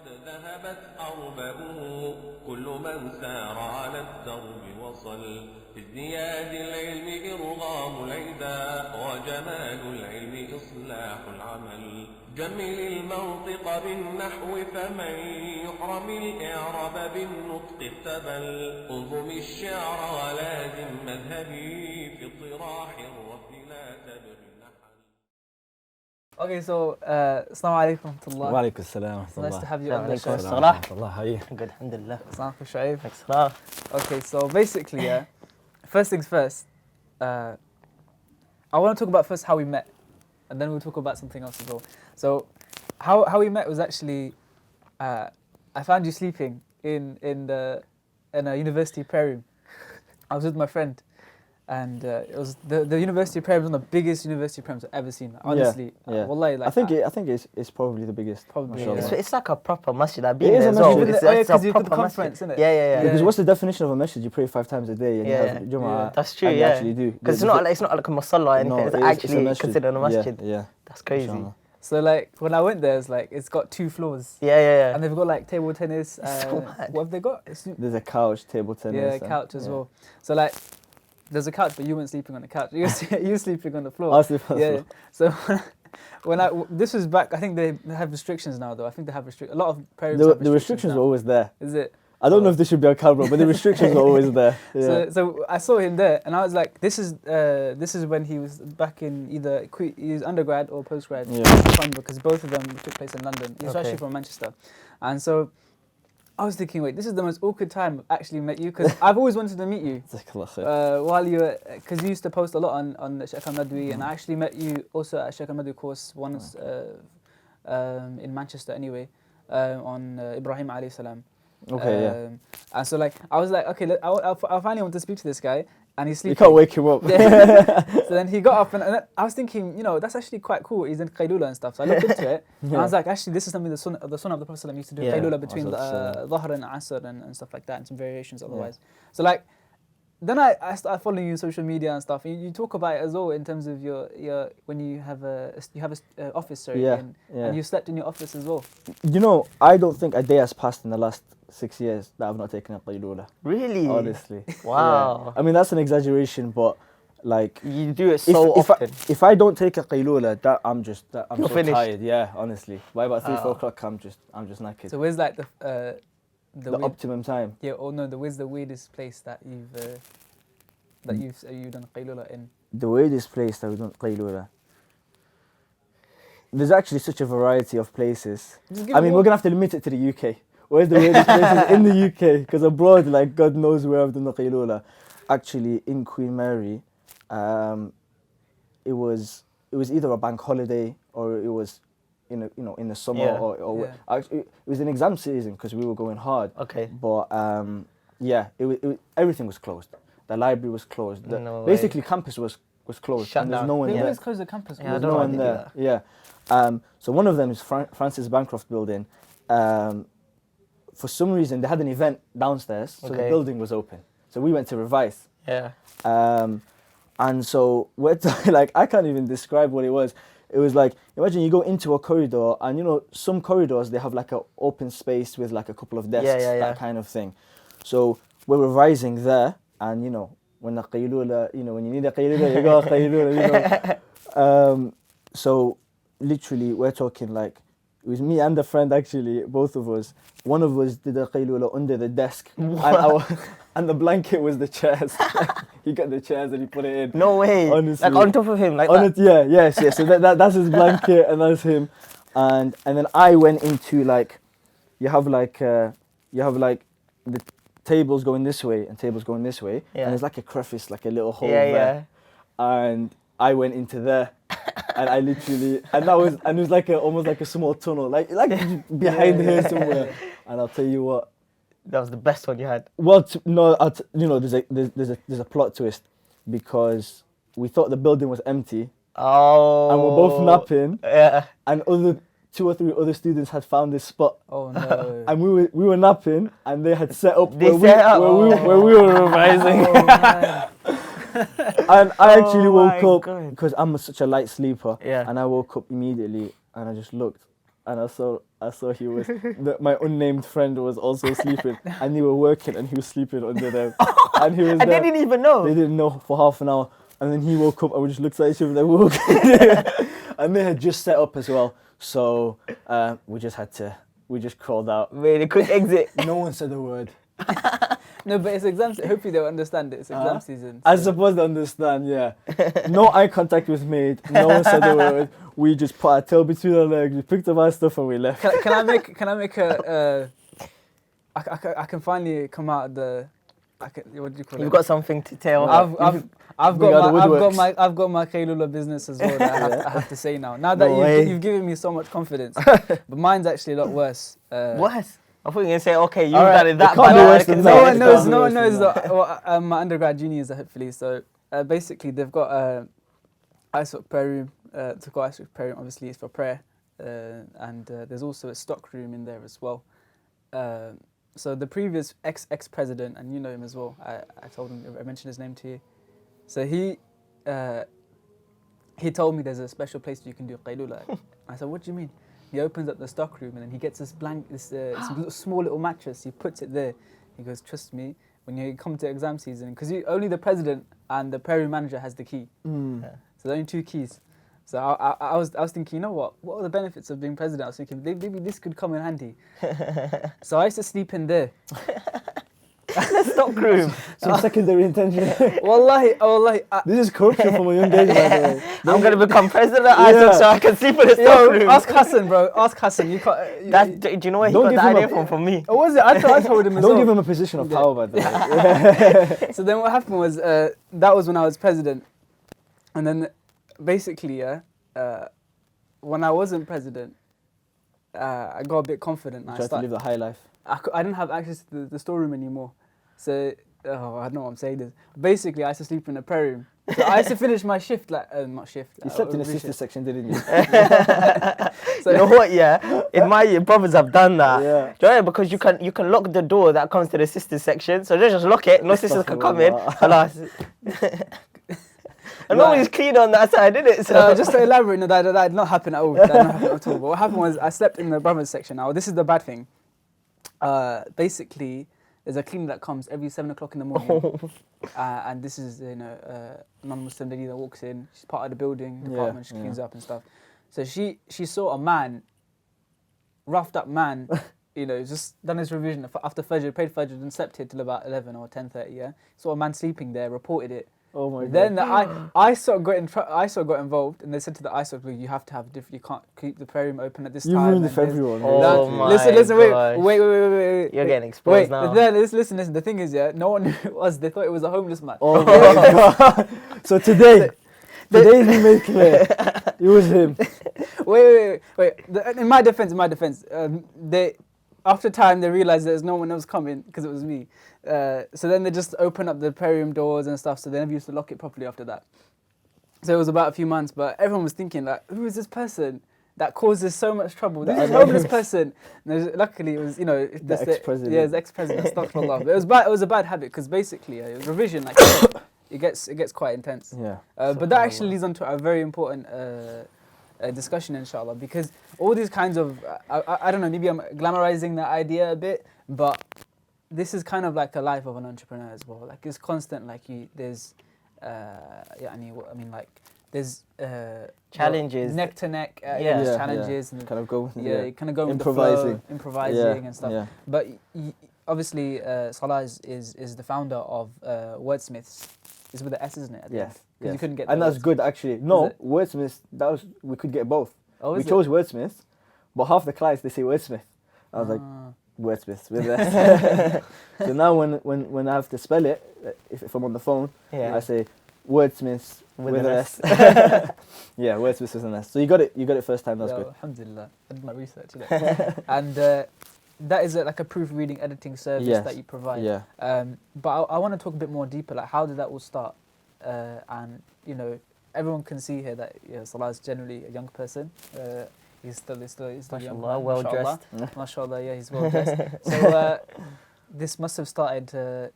ذهبت أربه كل من سار على الدرب وصل في ازدياد العلم إرغام العدا وجمال العلم إصلاح العمل جمل المنطق بالنحو فمن يحرم الإعراب بالنطق اختبل انظم الشعر ولازم مذهبي في اطراح الرفض لا تبغي النحل. Okay, so Assalamu alaikum wa rahmatullah. Wa alaikum assalam wa rahmatullah. Nice to have you on the show. Salah. How are you? Good, alhamdulillah. Salam Sharief. Salah. Okay, so basically, first things first, I want to talk about first how we met, and then we'll talk about something else as well. So, how we met was actually, I found you sleeping in a university prayer room. I was with my friend, and it was the university prayer room was one of the biggest university prayer rooms I've ever seen. Honestly, wallahi, like, I think it's probably the biggest. Probably, It's like a proper masjid. I've It been is there a as well. masjid. Because you did the conference, innit? Yeah. Because what's the definition of a masjid? You pray 5 times a day and you have Jumu'ah. That's true, and yeah. You actually do. Because it's not like a masalla or anything. No, It's it's actually a masjid. considered a masjid. Yeah. That's crazy. Inshallah. So like when I went there, it's got 2 floors. Yeah. And they've got like table tennis. So mad. What have they got? There's a couch, table tennis. Yeah, couch as well. So like, there's a couch, but you weren't sleeping on the couch. You were sleeping on the floor. I was sleeping on the floor. So this was back. I think they have restrictions now, though. I think they have a lot of parents. The restrictions were always there. Is it? I don't know if this should be on camera, but the restrictions were always there. Yeah. So I saw him there, and I was like, this is when he was back in either he was undergrad or postgrad. Yeah. Because both of them took place in London. He was actually from Manchester, and so I was thinking, wait, this is the most awkward time I've actually met you, because I've always wanted to meet you. While you were, because you used to post a lot on Akram Nadwi, and I actually met you also at Akram Nadwi course once in Manchester anyway, on Ibrahim alayhi salam. Okay, yeah. And so like I was like, okay, I finally want to speak to this guy, and he's sleeping. You can't wake him up. So then he got up, and then I was thinking, that's actually quite cool. He's in Qaylula and stuff. So I looked into it, and I was like, actually, this is something the son of the Prophet ﷺ used to do, Qaylula between Dhahr and Asr and stuff like that, and some variations otherwise. So like, then I started following you on social media and stuff. You talk about it as well in terms of your when you have a office, and you slept in your office as well. I don't think a day has passed in the last 6 years that I've not taken a Qaylula. Really? Honestly. Wow. Yeah. I mean, that's an exaggeration, but like you do it so often. If I don't take a Qaylula, I'm so finished. tired. Yeah, honestly. By about 3-4 o'clock, I'm just knackered. So where's like the optimum time? Yeah. Where's the weirdest place that you've done Qaylula in? The weirdest place that we've done Qaylula. There's actually such a variety of places. I mean, we're gonna have to limit it to the UK. Where's the weirdest places in the UK? Because abroad, like, God knows where I've done the Qaylula. Actually, in Queen Mary, it was either a bank holiday or it was in the summer actually, it was an exam season because we were going hard. Okay. But everything was closed. The library was closed. Basically, campus was closed. Shut and down. there's no one They there. always close the campus. Yeah, There's no one there. Yeah. So one of them is Francis Bancroft building. For some reason, they had an event downstairs, so the building was open. So we went to revise. Yeah. And so I can't even describe what it was. It was like, imagine you go into a corridor, and some corridors they have like an open space with like a couple of desks, that kind of thing. So we're revising there, and when the Qaylula, when you need a Qaylula, you go a Qaylula, So literally, we're talking like, it was me and a friend actually, both of us. One of us did a Qaylula under the desk, and the blanket was the chairs. He got the chairs and he put it in. No way. Honestly. Like on top of him, like that. Yes. So that's his blanket and that's him, and then I went into like, you have like the tables going this way and tables going this way, and there's like a crevice, like a little hole there, and I went into there. And I literally, and it was like almost like a small tunnel, like behind here somewhere. And I'll tell you what, that was the best one you had. Well, there's a plot twist, because we thought the building was empty. Oh. And we're both napping. Yeah. And 2 or 3 other students had found this spot. Oh no. And we were napping, and they had set up where we were revising. And I actually woke up because I'm such a light sleeper. Yeah. And I woke up immediately and I just looked, and I saw he was my unnamed friend was also sleeping, and they were working, and he was sleeping under them, and he was. And they didn't even know. They didn't know for half an hour, and then he woke up, and we just looked at each other. They woke, and they had just set up as well. So we just crawled out. Wait, they couldn't exit. No one said a word. No, but it's exam season. Hopefully they'll understand it. It's exam season. I suppose they understand, yeah. No eye contact was made. No one said a word. We just put our tail between our legs. We picked up our stuff and we left. Can I make a? I can finally come out of the. What do you call it? You've got something to tell. I've got my Qaylula business as well. That I have to say now. Now that you've given me so much confidence, but mine's actually a lot worse. Worse? I thought you were going to say, okay, you've right, done it that it can't be worse than bad. that. No one knows that. Well, my undergrad juniors are hopefully. So basically, they've got ISOC prayer room. To go ISOC prayer room, obviously, is for prayer, and there's also a stock room in there as well. So the previous ex-president, and you know him as well. I told him, I mentioned his name to you. So he told me there's a special place you can do Qaylula. I said, what do you mean? He opens up the stock room and then he gets this small little mattress. He puts it there. He goes, trust me, when you come to exam season, because only the president and the prayer room manager has the key. So there are only 2 keys. So I was thinking, you know what are the benefits of being president? I was thinking, maybe this could come in handy. So I used to sleep in there. The stock room. Some secondary intention. Wallahi. This is corruption from a young age, by the way. I'm going to become president of ISOC so I can sleep in the stock room. Ask Hassan, bro. Ask Hassan. You can't. Do you know where he got the idea from me? Or was it? I told him as well. Don't give him a position of power, by the way. So then what happened was, that was when I was president. And then basically, when I wasn't president, I got a bit confident. Tried to live the high life. I didn't have access to the storeroom anymore. So, I don't know what I'm saying this. Basically, I used to sleep in the prayer room. So I used to finish my shift, not shift. You slept in the sister section, didn't you? So you know what, yeah? In my year, brothers have done that. Yeah. Do you know, because you can lock the door that comes to the sisters section. So just lock it, no sisters can come in. And nobody's clean on that side, did it? So just to elaborate, no, that did not happen at all. That did not happen at all. But what happened was I slept in the brothers section. Now, this is the bad thing. Basically, there's a cleaner that comes every 7 o'clock in the morning. And this is, a non-Muslim lady that walks in. She's part of the building department. She cleans up and stuff. So she saw a man, roughed up man, just done his revision after Fajr, prayed Fajr, and slept here till about 11 or 10:30. Yeah, saw a man sleeping there, reported it. Oh my God. Then ISOC got involved, and they said to the ISOC, you have to have you can't keep the prayer room open at this time. You ruined it for everyone. Oh my listen, gosh. wait. You're getting exposed now. Listen. The thing is, no one knew who it was. They thought it was a homeless man. Oh my God. So today's been made clear. It was him. Wait. In my defense, after time they realized there's no one else coming because it was me. So then they just open up the prayer room doors and stuff. So they never used to lock it properly after that. So it was about a few months, but everyone was thinking like, who is this person that causes so much trouble? This is a homeless person. And luckily, it was the ex-president. Yeah, the ex-president. Astaghfirullah. But it was bad. It was a bad habit because basically revision, like it gets quite intense. Yeah. But that actually leads on to a very important discussion, inshallah, because all these kinds of I don't know, maybe I'm glamorizing that idea a bit, but this is kind of like a life of an entrepreneur as well. Like it's constant. Like there's there's challenges, neck to neck. Challenges and kind of go. You kind of go improvising, with the flow, improvising and stuff. Yeah. But obviously, Salah is the founder of Wordsmiths. It's with the S, isn't it? Yes. Because you couldn't get. And that's good actually. No, Wordsmiths. We could get both. Oh, we chose Wordsmiths, but half the clients they say Wordsmith. I was like, Wordsmiths with S. So now when I have to spell it, if I'm on the phone, I say Wordsmiths with an S. Yeah, Wordsmiths with an S. So you got it first time. That's good. Alhamdulillah, I did my research. And that is like a proofreading editing service that you provide. Yeah. But I want to talk a bit more deeper. Like, how did that all start? And everyone can see here that Salah is generally a young person. He's still young. MashaAllah, well dressed. MashaAllah, yeah, he's well dressed. So this must have started,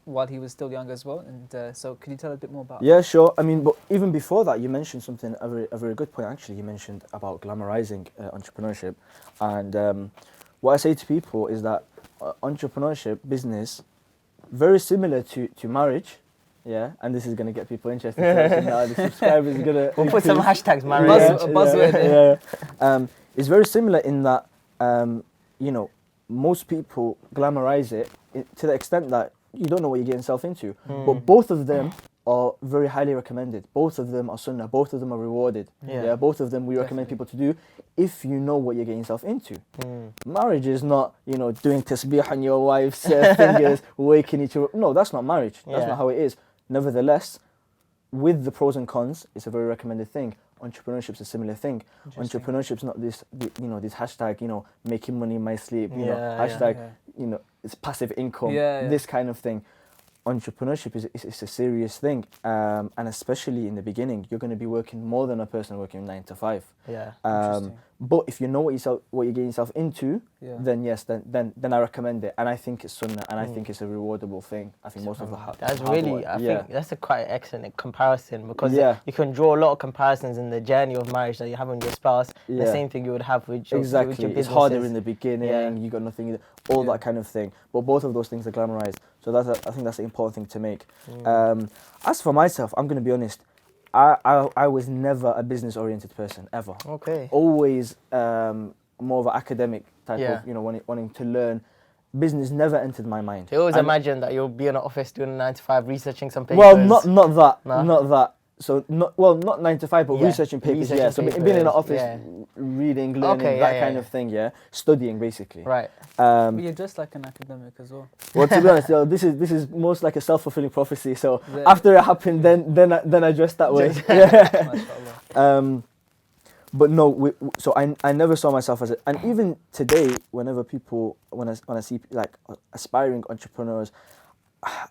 while he was still young as well. And so could you tell a bit more about Yeah, sure. I mean, but even before that, you mentioned something, a very good point actually. You mentioned about glamorizing entrepreneurship. And what I say to people is that entrepreneurship, business, very similar to marriage. Yeah, and this is going to get people interested. So now the subscribers are going to... We'll put some hashtags, marriage. Buzzword. Yeah. It's very similar in that, you know, most people glamorize it to the extent that you don't know what you're getting yourself into. But both of them are very highly recommended. Both of them are sunnah. Both of them are rewarded. Yeah. Both of them we recommend people to do if you know what you're getting yourself into. Marriage is not, you know, doing tasbih on your wife's fingers, waking each other. No, that's not marriage. That's not how it is. Nevertheless, with the pros and cons, it's a very recommended thing. Entrepreneurship's a similar thing. Entrepreneurship's not this, you know, this hashtag, you know, making money in my sleep, you know, hashtag, you know, it's passive income, this kind of thing. Entrepreneurship is a serious thing, and especially in the beginning, you're going to be working more than a person working 9 to 5. But if you know what you're getting yourself into, then yes, then I recommend it, and I think it's sunnah, and I think it's a rewardable thing. I think most of the that's really, I think that's a quite excellent comparison, because you can draw a lot of comparisons in the journey of marriage that you have with your spouse. The same thing you would have with your with your it's harder in the beginning. You got nothing, all that kind of thing. But both of those things are glamorized. So I think that's the important thing to make. As for myself, I'm going to be honest. I was never a business-oriented person, ever. Okay. Always more of an academic type of, you know, wanting to learn. Business never entered my mind. You always imagine that you'll be in an office doing a 9 to 5, researching some papers. Well, not that, not that. So not 9 to 5, but researching papers. So being in an office, reading, learning, that kind of thing. Studying basically. Right. But you're just like an academic as well. Well, to be honest, this is most like a self-fulfilling prophecy. So after it happened, then I dressed that way. But no, so I never saw myself as and even today, when I see like aspiring entrepreneurs,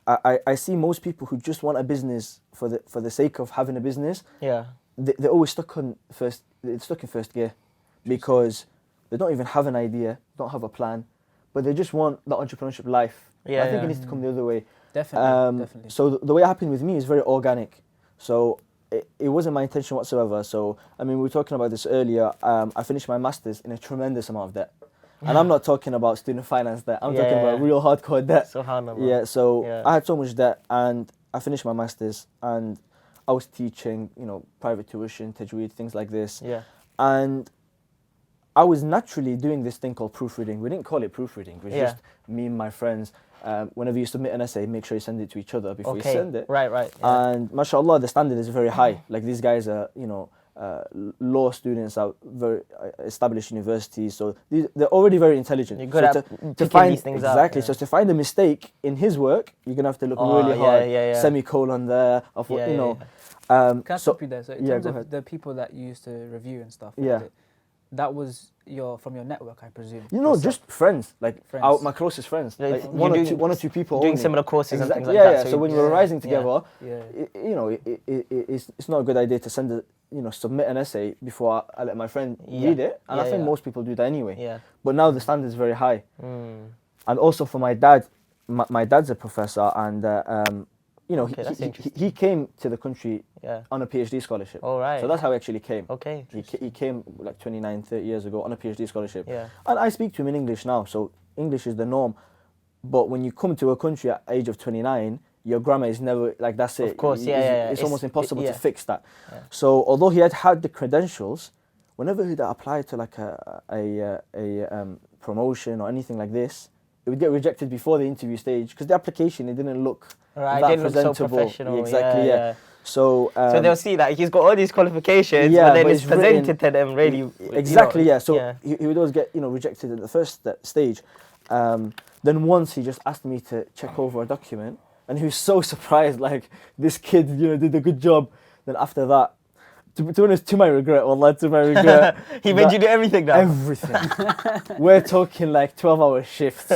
I see most people who just want a business for the sake of having a business. They're always stuck in first gear, because they don't even have an idea, don't have a plan, but they just want the entrepreneurship life. I think it needs to come the other way. Definitely. So the way it happened with me is very organic. So it wasn't my intention whatsoever. So I mean, we were talking about this earlier. I finished my master's in a tremendous amount of debt. And I'm not talking about student finance debt. I'm talking about real hardcore debt. So I had so much debt, and I finished my master's, and I was teaching, you know, private tuition, tajweed, things like this. And I was naturally doing this thing called proofreading. We didn't call it proofreading. It was just me and my friends. Whenever you submit an essay, make sure you send it to each other before you send it. And mashallah, the standard is very high. Like, these guys are, you know, law students at very established universities, so they're already very intelligent. You're good to find these things exactly. out, So to find a mistake in his work, you're gonna have to look really hard. Semicolon there, of what you know. Can I stop you there? So in terms of ahead. the people that you used to review and stuff, that was from your network, I presume. You know, just friends, like friends. my closest friends, Yeah, like you're one or two people doing only. similar courses and things like Yeah, that. so when we were rising together, Yeah. you know, it's not a good idea to submit an essay before I let my friend read it, and I think most people do that anyway. But now the standard is very high, and also for my dad, my dad's a professor, and you know, he came to the country on a PhD scholarship. So that's how he actually came. He came like 29, 30 years ago on a PhD scholarship. And I speak to him in English now, so English is the norm. But when you come to a country at age of 29, your grammar is never, like, that's it. Of course, It's almost impossible to fix that. So although he had the credentials, whenever he'd apply to like a promotion or anything like this, it would get rejected before the interview stage, because the application, it didn't look that didn't presentable. look so professional. Exactly. So they'll see that he's got all these qualifications, but then it's presented to them really. Exactly. So he would always get rejected at the first stage. Then once he just asked me to check over a document, and he was so surprised, like, this kid did a good job. Then after that, to be honest, to my regret, he made you do everything now. Everything. We're talking like 12-hour shifts.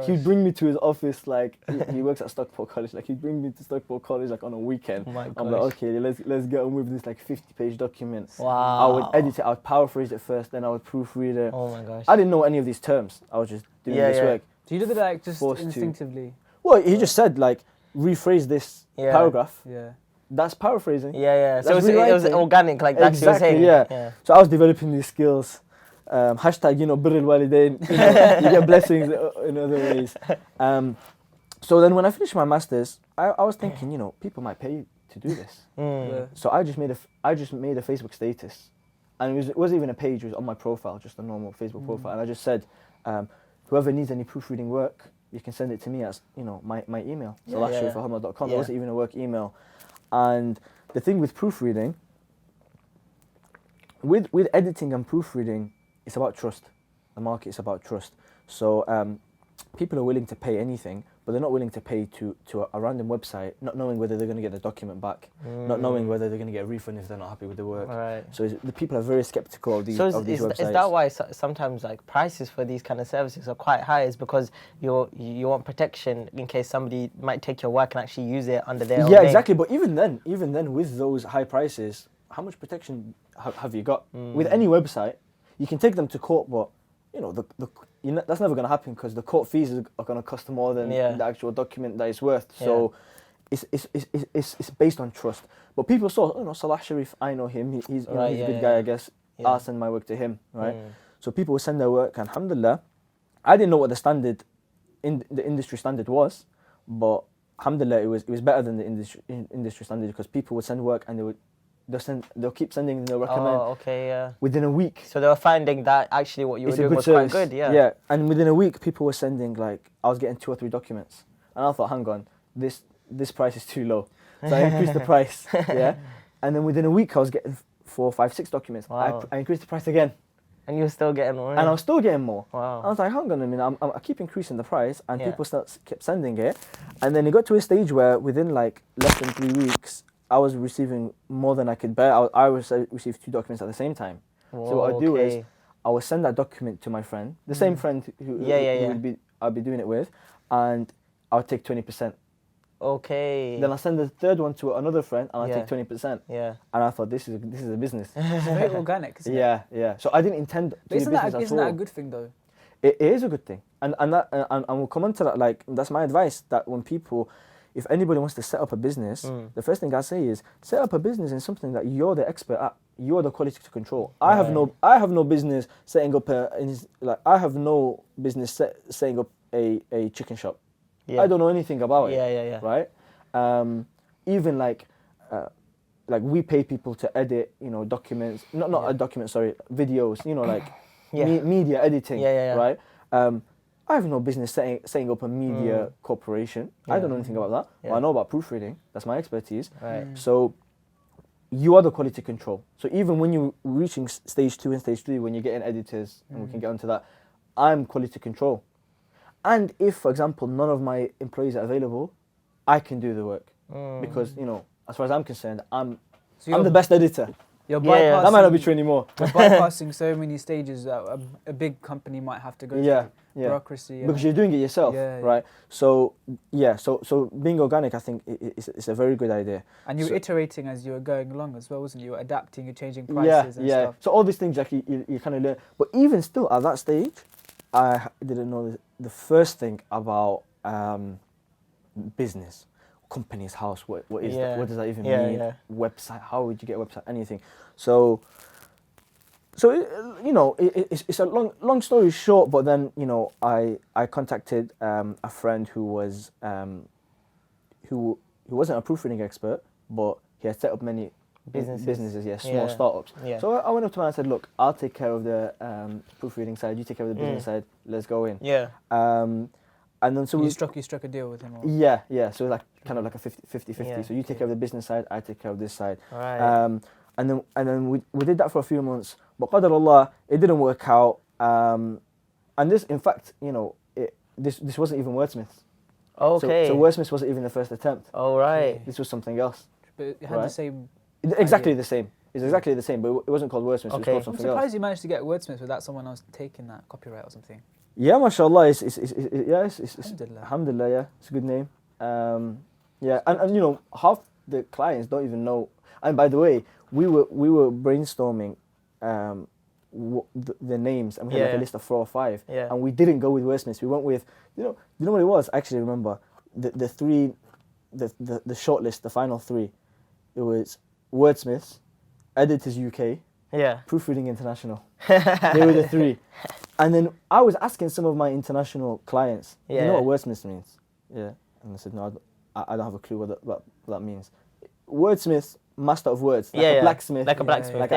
He'd bring me to his office, like, he works at Stockport College. Like, he'd bring me to Stockport College like on a weekend. I'm like, okay, let's get on with this like 50-page document. I would edit it. I would paraphrase it first, then I would proofread it. Oh my gosh. I didn't know any of these terms. I was just doing this work. Do you do that like just instinctively? Well, he just said like rephrase this paragraph. Yeah. That's paraphrasing. Yeah. So it was organic, like that's what exactly. you're saying. Yeah. So I was developing these skills. Hashtag, birrul walidain. You get blessings in other ways. So then when I finished my masters, I was thinking, people might pay you to do this. Yeah. So I just made a Facebook status, and it wasn't even a page. It was on my profile, just a normal Facebook profile, and I just said, whoever needs any proofreading work, you can send it to me as my email, salahsharief@hotmail.com. It wasn't even a work email. And the thing with proofreading, with editing and proofreading, it's about trust. The market is about trust. So people are willing to pay anything, but they're not willing to pay to a random website, not knowing whether they're going to get the document back, not knowing whether they're going to get a refund if they're not happy with the work. Right. So the people are very skeptical of these websites. Is that why sometimes like prices for these kind of services are quite high? Is because you want protection in case somebody might take your work and actually use it under their own name? Exactly. But even then, with those high prices, how much protection have you got? With any website, you can take them to court, but that's never going to happen because the court fees are going to cost more than the actual document that it's worth. So it's based on trust. But people saw, Salah Sharief, I know him. He's a good guy, I guess. I'll send my work to him, right? So people will send their work, and alhamdulillah, I didn't know what the industry standard was, but alhamdulillah, it was better than the industry standard because people would send work and they'll keep sending and they'll recommend within a week. So they were finding that actually what you were doing was quite good, Yeah, and within a week people were sending, like, I was getting 2 or 3 documents. And I thought, hang on, this price is too low. So I increased the price, and then within a week I was getting 4, 5, 6 documents. Wow. I increased the price again. And you were still getting more? And I was still getting more. Wow. I was like, hang on a minute, I keep increasing the price, and people kept sending it. And then it got to a stage where within like less than 3 weeks, I was receiving more than I could bear. I received 2 documents at the same time. Whoa, so what I'd do is, I would send that document to my friend, the same friend who I'd be doing it with, and I would take 20%. Okay. Then I send the third one to another friend, and I take 20%. Yeah. And I thought, this is a business. It's very organic, isn't it? Yeah. So I didn't intend to do business at all. Isn't that a good thing though? It is a good thing, and we'll come on to that. Like, that's my advice, that when people, if anybody wants to set up a business, the first thing I say is set up a business in something that you're the expert at. You're the quality to control. I have no business setting up setting up a chicken shop. I don't know anything about it. Right? Even like we pay people to edit, documents. Not a document, sorry, videos. Media editing. Right? I have no business setting up a media corporation. I don't know anything about that. But I know about proofreading. That's my expertise. Right. So you are the quality control. So even when you're reaching stage 2 and stage 3, when you're getting editors, and we can get onto that, I'm quality control. And if, for example, none of my employees are available, I can do the work. Because, as far as I'm concerned, I'm the best editor. You're bypassing, that might not be true anymore. You're bypassing so many stages that a big company might have to go through. Bureaucracy. Because you're doing it yourself, right? So, so being organic, I think, is a very good idea. And you were iterating as you were going along as well, wasn't you? You were adapting, you're changing prices and stuff. So all these things, like, you kind of learn. But even still, at that stage, I didn't know the first thing about business. Company's house, what is that? What does that even mean? Website, how would you get a website? Anything. So it's a long story short. But then I contacted a friend who was who wasn't a proofreading expert, but he had set up many businesses, small startups. So I went up to him and I said, look, I'll take care of the proofreading side. You take care of the business side. Let's go in. And then so you struck a deal with him. Or? Yeah. So like kind of like a 50-50. So you take care of the business side, I take care of this side. Right. And then we did that for a few months. But qadar Allah, it didn't work out. And this, in fact, this wasn't even Wordsmiths. Okay. So Wordsmiths wasn't even the first attempt. Oh, right. This was something else. But it had the same. Exactly the same. It's exactly the same, but it wasn't called Wordsmiths. It was called something else. I'm surprised you managed to get Wordsmiths without someone else taking that copyright or something. Yeah, mashallah, it's Alhamdulillah, it's a good name. And half the clients don't even know. And by the way, we were brainstorming the names, and we had like a list of 4 or 5, and we didn't go with Wordsmiths. We went with, you know what it was? I actually remember, the three, the shortlist, the final three, it was Wordsmiths, Editors UK, Proofreading International. They were the three. And then I was asking some of my international clients, you know what Wordsmiths means? Yeah. And I said, no, I don't have a clue what that means. Wordsmith, master of words, like a blacksmith, like an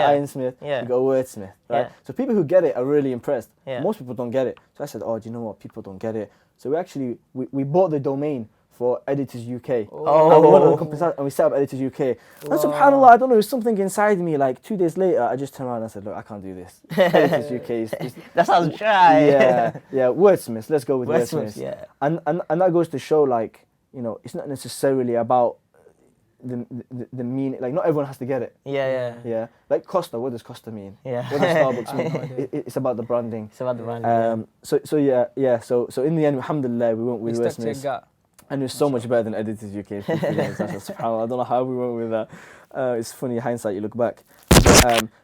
ironsmith, you got a wordsmith, right? So people who get it are really impressed. Most people don't get it. So I said, oh, do you know what? People don't get it. So we actually, we bought the domain for Editors UK. And we set up Editors UK. And subhanAllah, I don't know, it was something inside me, like 2 days later, I just turned around and I said, look, I can't do this. Editors UK is that sounds dry. Yeah, wordsmiths, let's go with wordsmiths. And that goes to show, like, you know, it's not necessarily about the meaning, like not everyone has to get it. Yeah. Like Costa, what does Costa mean? What does Starbucks mean? It's about the branding. It's about the branding. So in the end, alhamdulillah, we went with Wordsmiths. And it was so much better than Editors UK. SubhanAllah, I don't know how we went with that. It's funny, hindsight, you look back.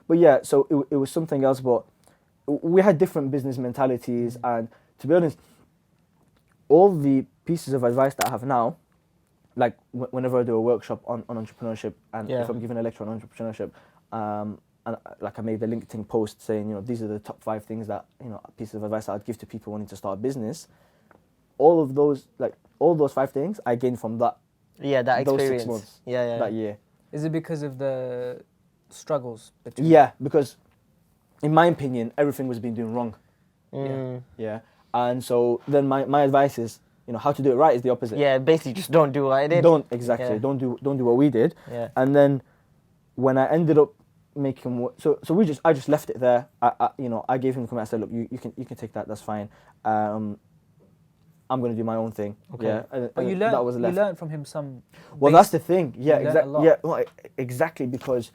But yeah, so it was something else, but we had different business mentalities, and to be honest, all the pieces of advice that I have now, like whenever I do a workshop on entrepreneurship, and if I'm giving a lecture on entrepreneurship, and like I made a LinkedIn post saying, you know, these are the top 5 things that, you know, pieces of advice that I'd give to people wanting to start a business. All those 5 things I gained from that. That those experience. 6 months. Yeah. That year. Is it because of the struggles between? Yeah, because in my opinion, everything was being done wrong. Yeah. And so then my advice is, you know, how to do it right is the opposite. Yeah, basically just don't do what I did. Don't do what we did. And then when I ended up making I just left it there. I gave him the comment. I said, look, you can take that. That's fine. I'm going to do my own thing. Yeah. But you learned from him some. Well, that's the thing. Yeah, exactly. Yeah, well, exactly, because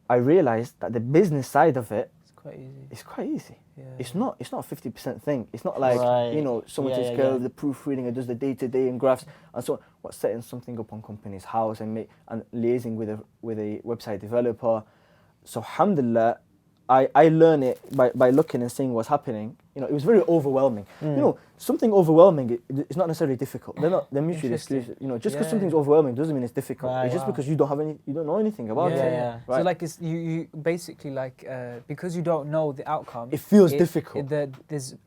I realized that the business side of it, it's quite easy. Yeah. It's not a 50% thing. It's not like, you know, someone takes care of the proofreading and does the day-to-day and graphs and so on. What's setting something up on company's house and liaising with a website developer. So alhamdulillah, I learn it by looking and seeing what's happening. You know, it was very overwhelming. You know, something overwhelming is not necessarily difficult. They're mutually exclusive. You know, just because something's overwhelming doesn't mean it's difficult. It's just because you don't know anything about it. Right? So like you basically like because you don't know the outcome. It feels difficult. There's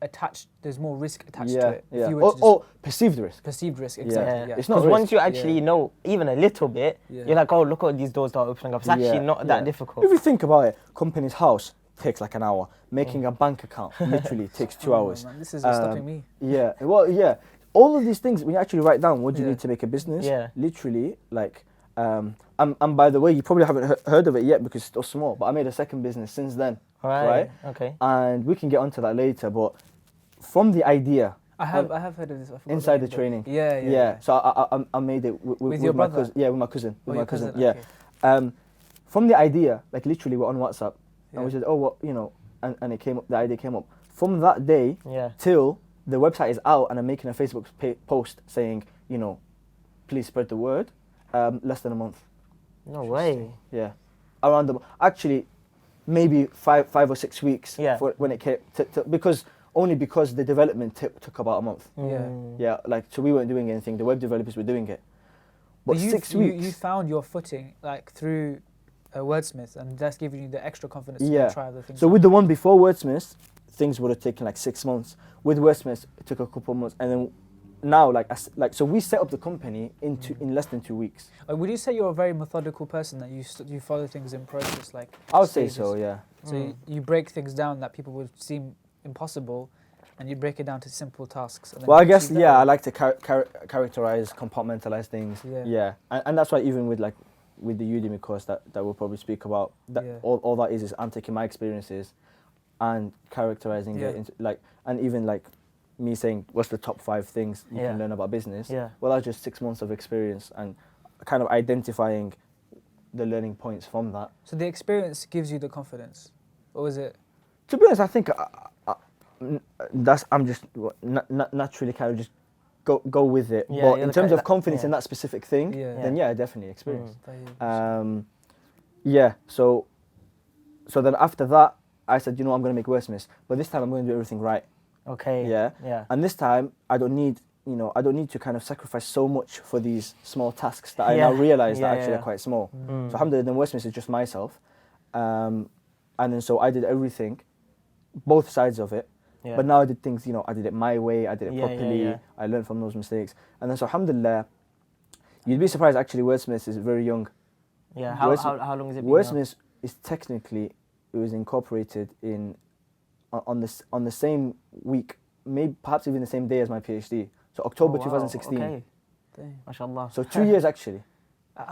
more risk attached to it. Yeah. Or perceived risk. Perceived risk, exactly. Yeah. It's not because once you actually know even a little bit, you're like, oh, look at these doors that are opening up. It's actually not that difficult. If you think about it, company's house takes like an hour. Making a bank account literally takes 2 hours. Man, this is stopping me. Yeah, well, yeah. All of these things, when you actually write down what do you need to make a business, literally, like, and by the way, you probably haven't heard of it yet because it's still small, but I made a second business since then, right? Okay. And we can get onto that later, but from the idea... I have heard of this. Inside the training. Yeah. So I made it with your my brother? cousin. Yeah, with my cousin. Okay. Yeah. From the idea, like literally we're on WhatsApp, and we said, oh, well, you know, and it came up, the idea came up. From that day till the website is out and I'm making a Facebook post saying, you know, please spread the word, less than a month. No way. Yeah. Actually, maybe five or 6 weeks for when it came because the development took about a month. Yeah, like, so we weren't doing anything, the web developers were doing it. But 6 weeks. You found your footing like through Wordsmith, and that's giving you the extra confidence to try other things. So with the one before Wordsmith, things would have taken like 6 months. With Wordsmith, it took a couple months, and then now, so we set up the company in less than 2 weeks. Would you say you're a very methodical person, that you follow things in process, like I would stages? say so, yeah. So you break things down that people would seem impossible, and you break it down to simple tasks. And then I guess, I like to characterize, compartmentalize things. Yeah. And that's why even with the Udemy course that we'll probably speak about, all that is I'm taking my experiences and characterizing it into, and even me saying what's the top 5 things you can learn about business. Well, that's just 6 months of experience and kind of identifying the learning points from that. So the experience gives you the confidence, or was it? To be honest, I think I'm just naturally kind of just go with it. But in terms of confidence in that specific thing, then definitely experience. So then after that, I said, you know, I'm going to make Wordsmiths, but this time I'm going to do everything right. Okay. Yeah. And this time I don't need you know, I don't need to kind of sacrifice so much for these small tasks that I now realize that actually are quite small. So alhamdulillah, then Westminster is just myself. And then so I did everything, both sides of it. Yeah. But now I did things, you know, I did it my way, I did it properly, I learned from those mistakes. And then so alhamdulillah, you'd be surprised actually Wordsmith is very young. Yeah, how long has it been? Wordsmith is technically, it was incorporated on the same week, maybe perhaps even the same day as my PhD. So October 2016. Okay. MashaAllah. So 2 years actually.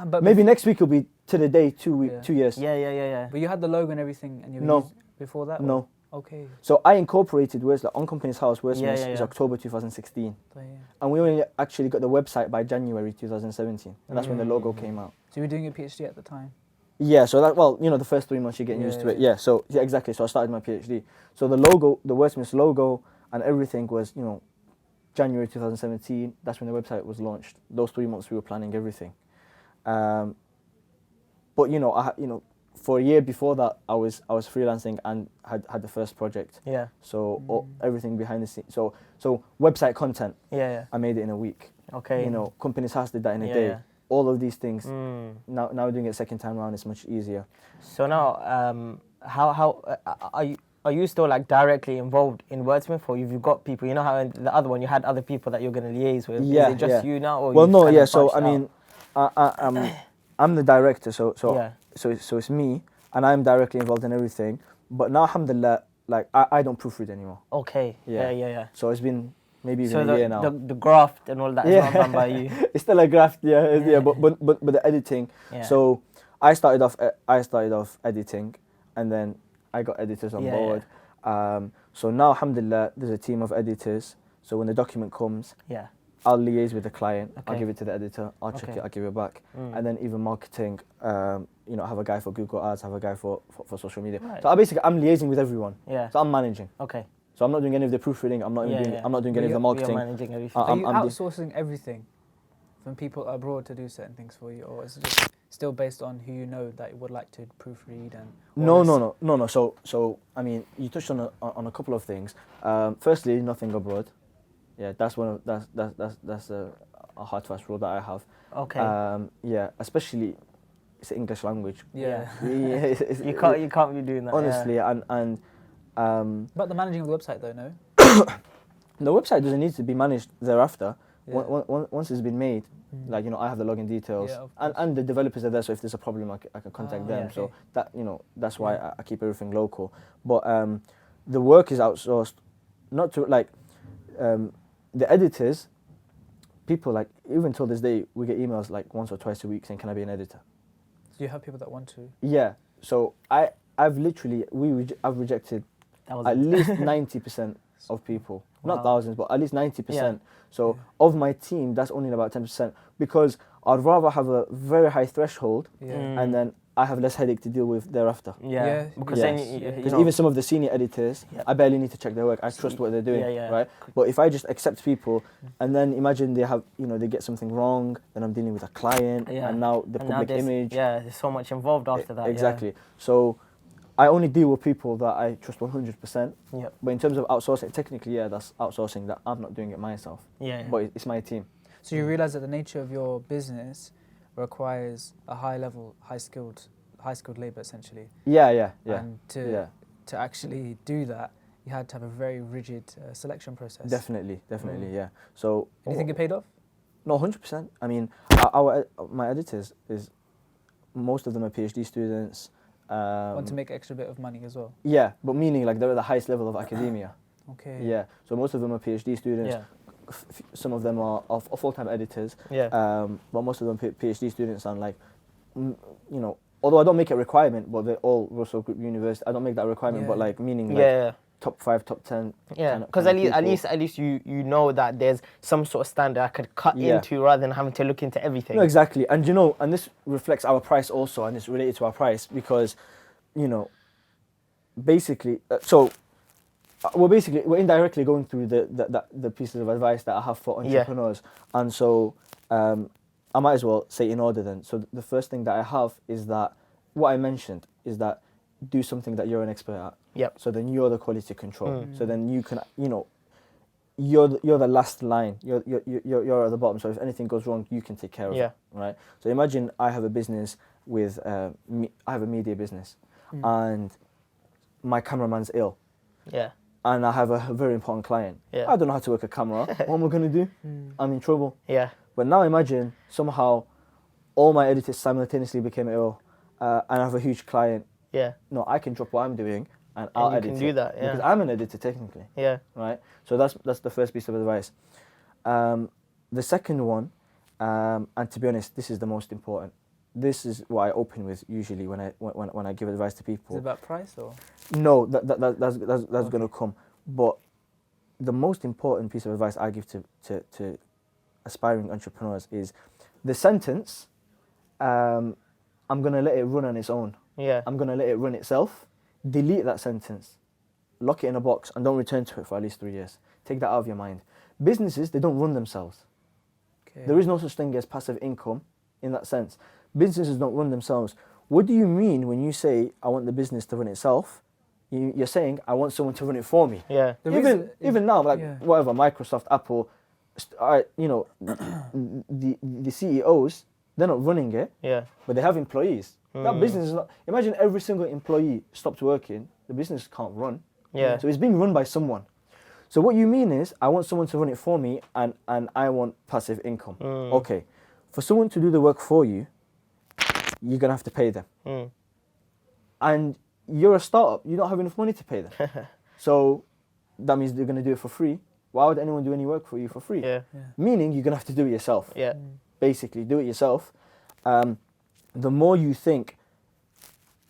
But maybe next week will be to the day 2 years. Yeah. But you had the logo and everything and you used before that? No. Okay. So I incorporated Wordsmith on Company's House. Wordsmith is October 2016. And we only actually got the website by January 2017. And that's when the logo came out. So you were doing your PhD at the time? Yeah, so that, well, you know, the first 3 months you're getting used to it. Yeah, so, yeah, exactly. So I started my PhD. So the logo, the Wordsmith logo and everything was, you know, January 2017. That's when the website was launched. Those 3 months we were planning everything. But, you know, for a year before that, I was freelancing and had the first project. Yeah. So everything behind the scenes. So website content. Yeah. I made it in a week. Okay. You know, Company's House did that in a day. All of these things. Now doing it second time around is much easier. So now, how are you still like directly involved in Wordsmith, or have you got people? You know how in the other one you had other people that you're going to liaise with. Yeah. Is it just you now? Or well, no. Yeah. So I mean, I'm the director. So it's me, and I'm directly involved in everything. But now, alhamdulillah, like I don't proofread anymore. Okay. Yeah. So it's been maybe even a year now. The graft and all that is not done by you. It's still a graft, but the editing. Yeah. So I started off editing, and then I got editors on board. So now, alhamdulillah, there's a team of editors. So when the document comes, I'll liaise with the client. Okay. I'll give it to the editor. I'll check it. I'll give it back. And then even marketing, you know, I have a guy for Google Ads. I have a guy for social media. Right. So I'm liaising with everyone. Yeah. So I'm managing. Okay. So I'm not doing any of the proofreading. I'm not doing any of the marketing. You're managing everything. Are you outsourcing everything from people abroad to do certain things for you, or is it just still based on who you know that would like to proofread and? No. So I mean, you touched on a couple of things. Firstly, nothing abroad. Yeah, that's a hard fast rule that I have. Okay. Especially it's the English language. Yeah. You can't be doing that. Honestly, and. But the managing of the website though, no? The website doesn't need to be managed thereafter. Yeah. Once it's been made, like, you know, I have the login details, and the developers are there, so if there's a problem, I can contact them. Yeah, so that, you know, that's why I keep everything local. But the work is outsourced, not to like the editors. People, like, even till this day, we get emails like once or twice a week saying, "Can I be an editor?" So you have people that want to. Yeah. So I've rejected at least 90% of people. Wow. Not thousands, but at least 90%. Yeah. So of my team, that's only about 10%, because I'd rather have a very high threshold and then I have less headache to deal with thereafter. Yeah. Because then because even some of the senior editors, I barely need to check their work. I trust what they're doing, right? But if I just accept people, and then imagine they have, you know, they get something wrong, then I'm dealing with a client, and now the public image. Yeah, there's so much involved after that. Exactly. Yeah. So I only deal with people that I trust 100%. Yep. But in terms of outsourcing, technically, that's outsourcing. That I'm not doing it myself. Yeah. But it's my team. So you realize that the nature of your business requires a high skilled labor, essentially. Yeah. And to actually do that, you had to have a very rigid selection process. Definitely, yeah. So. Do you think it paid off? No, 100%. I mean, my editors most of them are PhD students. Want to make an extra bit of money as well? Yeah, but meaning like they're at the highest level of academia. Okay. Yeah, so most of them are PhD students. Yeah. Some of them are full-time editors. Yeah. But most of them PhD students, and like, you know, although I don't make it a requirement, but they're all Russell Group University. I don't make that a requirement, but like meaning like top 5, top 10. Yeah, because at least you know that there's some sort of standard I could cut into rather than having to look into everything. No, exactly, and you know, and this reflects our price also, and it's related to our price because, you know, basically, we're indirectly going through the pieces of advice that I have for entrepreneurs, and so I might as well say in order then. So the first thing that I have is that what I mentioned is that do something that you're an expert at. Yep. So then you're the quality control. So then you can, you know, you're the last line. You're at the bottom. So if anything goes wrong, you can take care of it, right? So imagine I have a business with I have a media business, and my cameraman's ill. Yeah. And I have a very important client. Yeah. I don't know how to work a camera. What am I gonna do? I'm in trouble. Yeah. But now imagine somehow all my editors simultaneously became ill, and I have a huge client. Yeah. No, I can drop what I'm doing and I'll edit it. You can do that, yeah. Because I'm an editor technically. Yeah. Right? So that's the first piece of advice. The second one, and to be honest, this is the most important. This is what I open with usually when I give advice to people. Is it about price or? No, that's gonna come. But the most important piece of advice I give to aspiring entrepreneurs is the sentence, I'm gonna let it run on its own. Yeah. I'm gonna let it run itself. Delete that sentence, lock it in a box, and don't return to it for at least 3 years. Take that out of your mind. Businesses, they don't run themselves. Okay. There is no such thing as passive income in that sense. Businesses don't run themselves. What do you mean when you say, I want the business to run itself? You're saying, I want someone to run it for me. Yeah. Even now, like yeah. whatever, Microsoft, Apple, the CEOs, they're not running it, Yeah. but they have employees. That business is not, imagine every single employee stopped working, the business can't run. Yeah. So it's being run by someone. So what you mean is, I want someone to run it for me and I want passive income. Okay, for someone to do the work for you, you're gonna have to pay them. And you're a startup, you don't have enough money to pay them. So that means they're gonna do it for free. Why would anyone do any work for you for free? Yeah. Meaning you're gonna have to do it yourself. Yeah. Basically, do it yourself. The more you think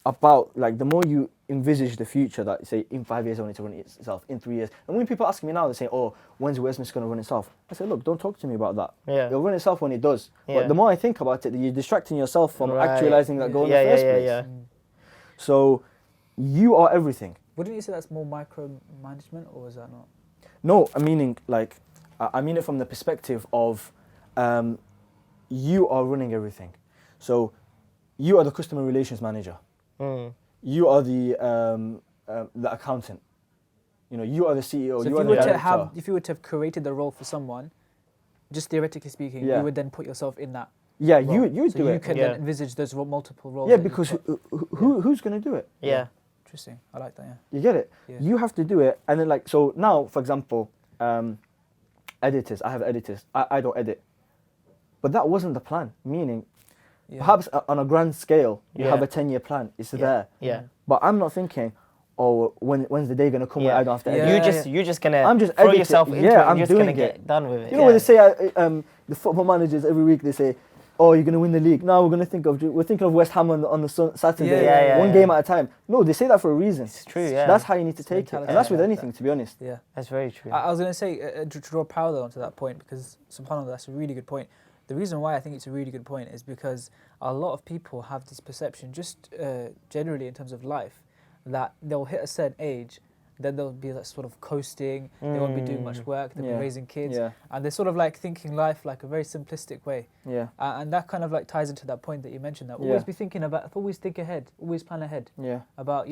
about, like, the more you envisage the future, that say in 5 years I want it to run itself, in 3 years. And when people ask me now, they say, oh, when's Westminster going to run itself? I say, look, don't talk to me about that. Yeah. It'll run itself when it does. Yeah. But the more I think about it, you're distracting yourself from Right. actualizing that goal in the first place. Yeah. So you are everything. Wouldn't you say that's more micromanagement, or is that not? No, I mean it from the perspective of you are running everything. So you are the customer relations manager. You are the accountant. You are the CEO. So you are the director. if you were to have created the role for someone, just theoretically speaking, you would then put yourself in that. Yeah, role. you so do you it. can then envisage those multiple roles. Yeah, that you've because got. who's going to do it? Yeah. Interesting. I like that. Yeah. You get it? Yeah. You have to do it. And then, so now, for example, editors. I have editors. I don't edit. But that wasn't the plan. Meaning, perhaps on a grand scale, you have a 10-year plan. It's there. Yeah. But I'm not thinking, oh, when's the day going to come where I don't have to edit? You're just gonna I'm just throw editing. yourself into Yeah, it. I'm You're just doing gonna it. get done with it. You know when they say the football managers every week they say, oh, you're going to win the league. No, we're thinking of West Ham on the Saturday, one game at a time. No, they say that for a reason. It's true. Yeah. That's how you need to take it, and that's with Yeah. anything, to be honest. Yeah. That's very true. I was going to say, to draw a parallel onto that point, because subhanAllah, that's a really good point. The reason why I think it's a really good point is because a lot of people have this perception, just generally in terms of life, that they'll hit a certain age, then they'll be like sort of coasting, they won't be doing much work, they'll be raising kids, and they're sort of like thinking life like a very simplistic way. Yeah. And that kind of like ties into that point that you mentioned, that always be thinking about, always think ahead, always plan ahead. Yeah. About,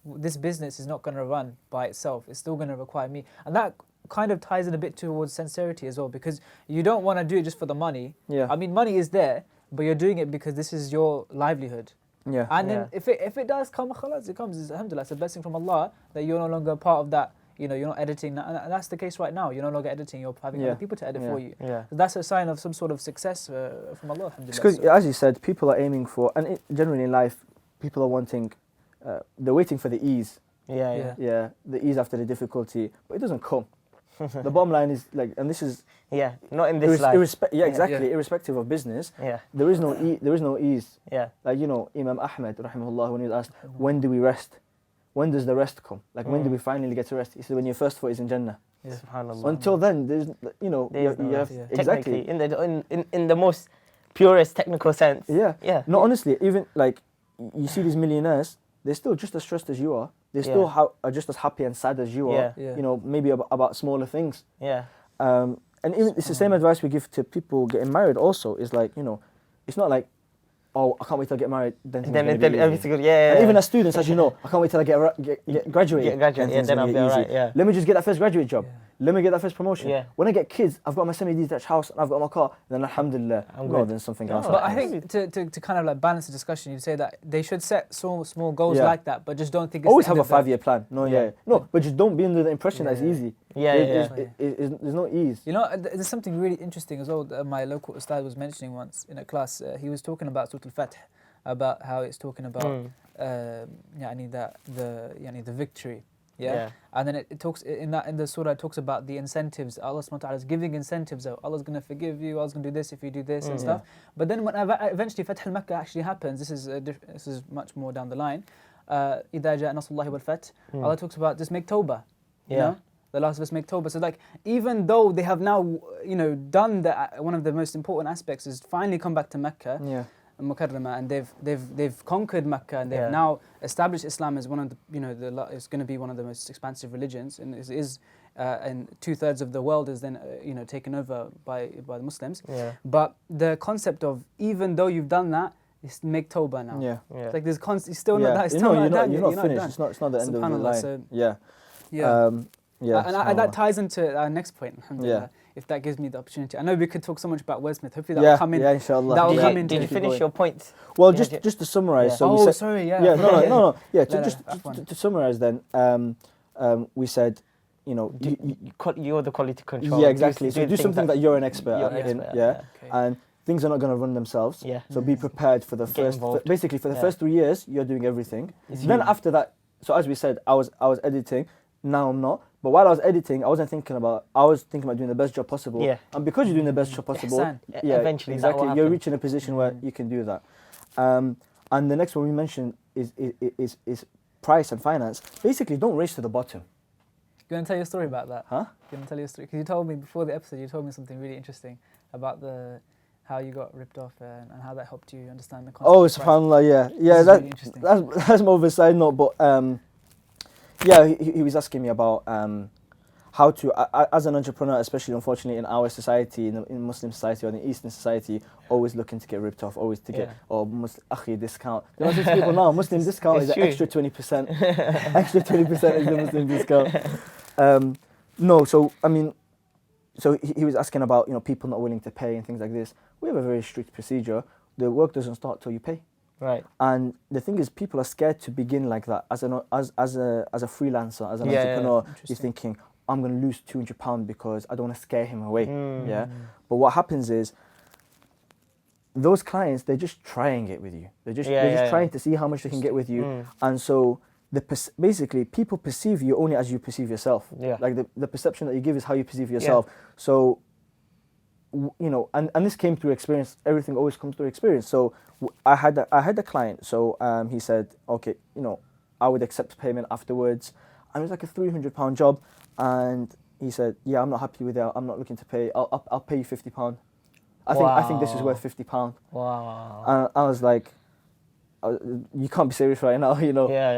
this business is not going to run by itself, it's still going to require me. And that kind of ties in a bit towards sincerity as well, because you don't want to do it just for the money. Yeah. I mean, money is there, but you're doing it because this is your livelihood. Yeah. And then if it does come, khalas, it comes. It's, alhamdulillah, it's a blessing from Allah that you're no longer part of that. You're not editing, and that's the case right now. You're no longer editing. You're having other people to edit for you. Yeah. So that's a sign of some sort of success from Allah. Alhamdulillah. Because, as you said, people are aiming for, and generally in life, people are wanting, they're waiting for the ease. Yeah. Yeah, the ease after the difficulty, but it doesn't come. The bottom line is and this is not in this life. Exactly. Irrespective of business, there is no ease. Yeah. Like Imam Ahmed, rahimahullah, when he was asked, when do we rest? When does the rest come? Like when do we finally get to rest? He said, when your first foot is in Jannah. Yeah. Subhanallah. Until then, there's you have exactly technically in the most purest technical sense. Yeah. No, honestly, even like you see these millionaires, they're still just as stressed as you are. They still are just as happy and sad as you are. Yeah. Maybe about smaller things. Yeah. And even it's the same advice we give to people getting married. Also, is like it's not like oh, I can't wait till I get married. Then every single And even as students, as you know, I can't wait till I get graduated. Then I'll be alright. Yeah. Let me just get that first graduate job. Yeah. Let me get that first promotion. Yeah. When I get kids, I've got my semi-detached house and I've got my car. Then alhamdulillah, then something else. But I think to kind of like balance the discussion, you'd say that they should set small goals like that, but just don't think it's always have a 5-year plan. No, but just don't be under the impression that it's easy. There's no ease. You know, there's something really interesting as well that my local ustad was mentioning once in a class. He was talking about Surah Al-Fath, about how it's talking about the victory. Yeah. And then it talks in the surah, it talks about the incentives. Allah subhanahu wa ta'ala is giving incentives out. Allah's going to forgive you, Allah's going to do this if you do this and stuff. But then when eventually Fath al-Makkah actually happens, this is much more down the line. إِذَا جَاءَ نَصْرُ اللَّهِ وَالْفَتْحُ, Allah talks about just make tawbah. You know? The last of us make tawbah. So like, even though they have now, done one of the most important aspects is finally come back to Mecca. Yeah. Mukarrama, and they've conquered Mecca, and they've now established Islam as one of the it's going to be one of the most expansive religions, and and 2/3 of the world is then taken over by the Muslims. Yeah. But the concept of, even though you've done that, is make tawbah now. Yeah. It's like there's it's still not that. It's you're still not finished. It's not the end of the line. So, yeah. And that ties into our next point. Alhamdulillah. If that gives me the opportunity. I know we could talk so much about wordsmith. Hopefully that will come in. Yeah, inshallah. That will come in. Did you finish your point? Well, just to summarize. So we said, No. Yeah, to summarize then, we said, you're the quality control. Yeah, exactly. So do something that you're an expert in. Yeah. Okay. And things are not going to run themselves. Yeah. So be prepared for the first. Basically, for the first 3 years, you're doing everything. Then after that, so as we said, I was editing. Now I'm not. But while I was editing, I was thinking about doing the best job possible. Yeah. And because you're doing the best job possible, eventually exactly, you're reaching a position where you can do that. And the next one we mentioned is price and finance. Basically, don't race to the bottom. You want to tell your story about that? Huh? You want to tell your story? Because you told me before the episode, you told me something really interesting about how you got ripped off and how that helped you understand the concept. Oh, subhanAllah, yeah. Really interesting. That's more of a side note, but yeah, he was asking me about how to, as an entrepreneur, especially unfortunately in our society, in Muslim society or in Eastern society, always looking to get ripped off, always to get, Akhi discount. You know, people now, Muslim discount is an extra 20%. Extra 20% is the Muslim discount. No, so I mean, so he was asking about, people not willing to pay and things like this. We have a very strict procedure. The work doesn't start till you pay. Right. And the thing is, people are scared to begin like that. As a freelancer, as an entrepreneur, you're thinking, I'm going to lose £200 because I don't want to scare him away. Yeah. But what happens is, those clients, they're just trying it with you. They're just trying to see how much they can get with you. And so basically, people perceive you only as you perceive yourself. Yeah. Like the perception that you give is how you perceive yourself. So, and this came through experience. Everything always comes through experience. So I had a client. So he said, okay, I would accept payment afterwards. And it was like a £300 job. And he said, yeah, I'm not happy with it. I'm not looking to pay. I'll pay you £50. I think this is worth £50. Wow. And I was like, you can't be serious right now,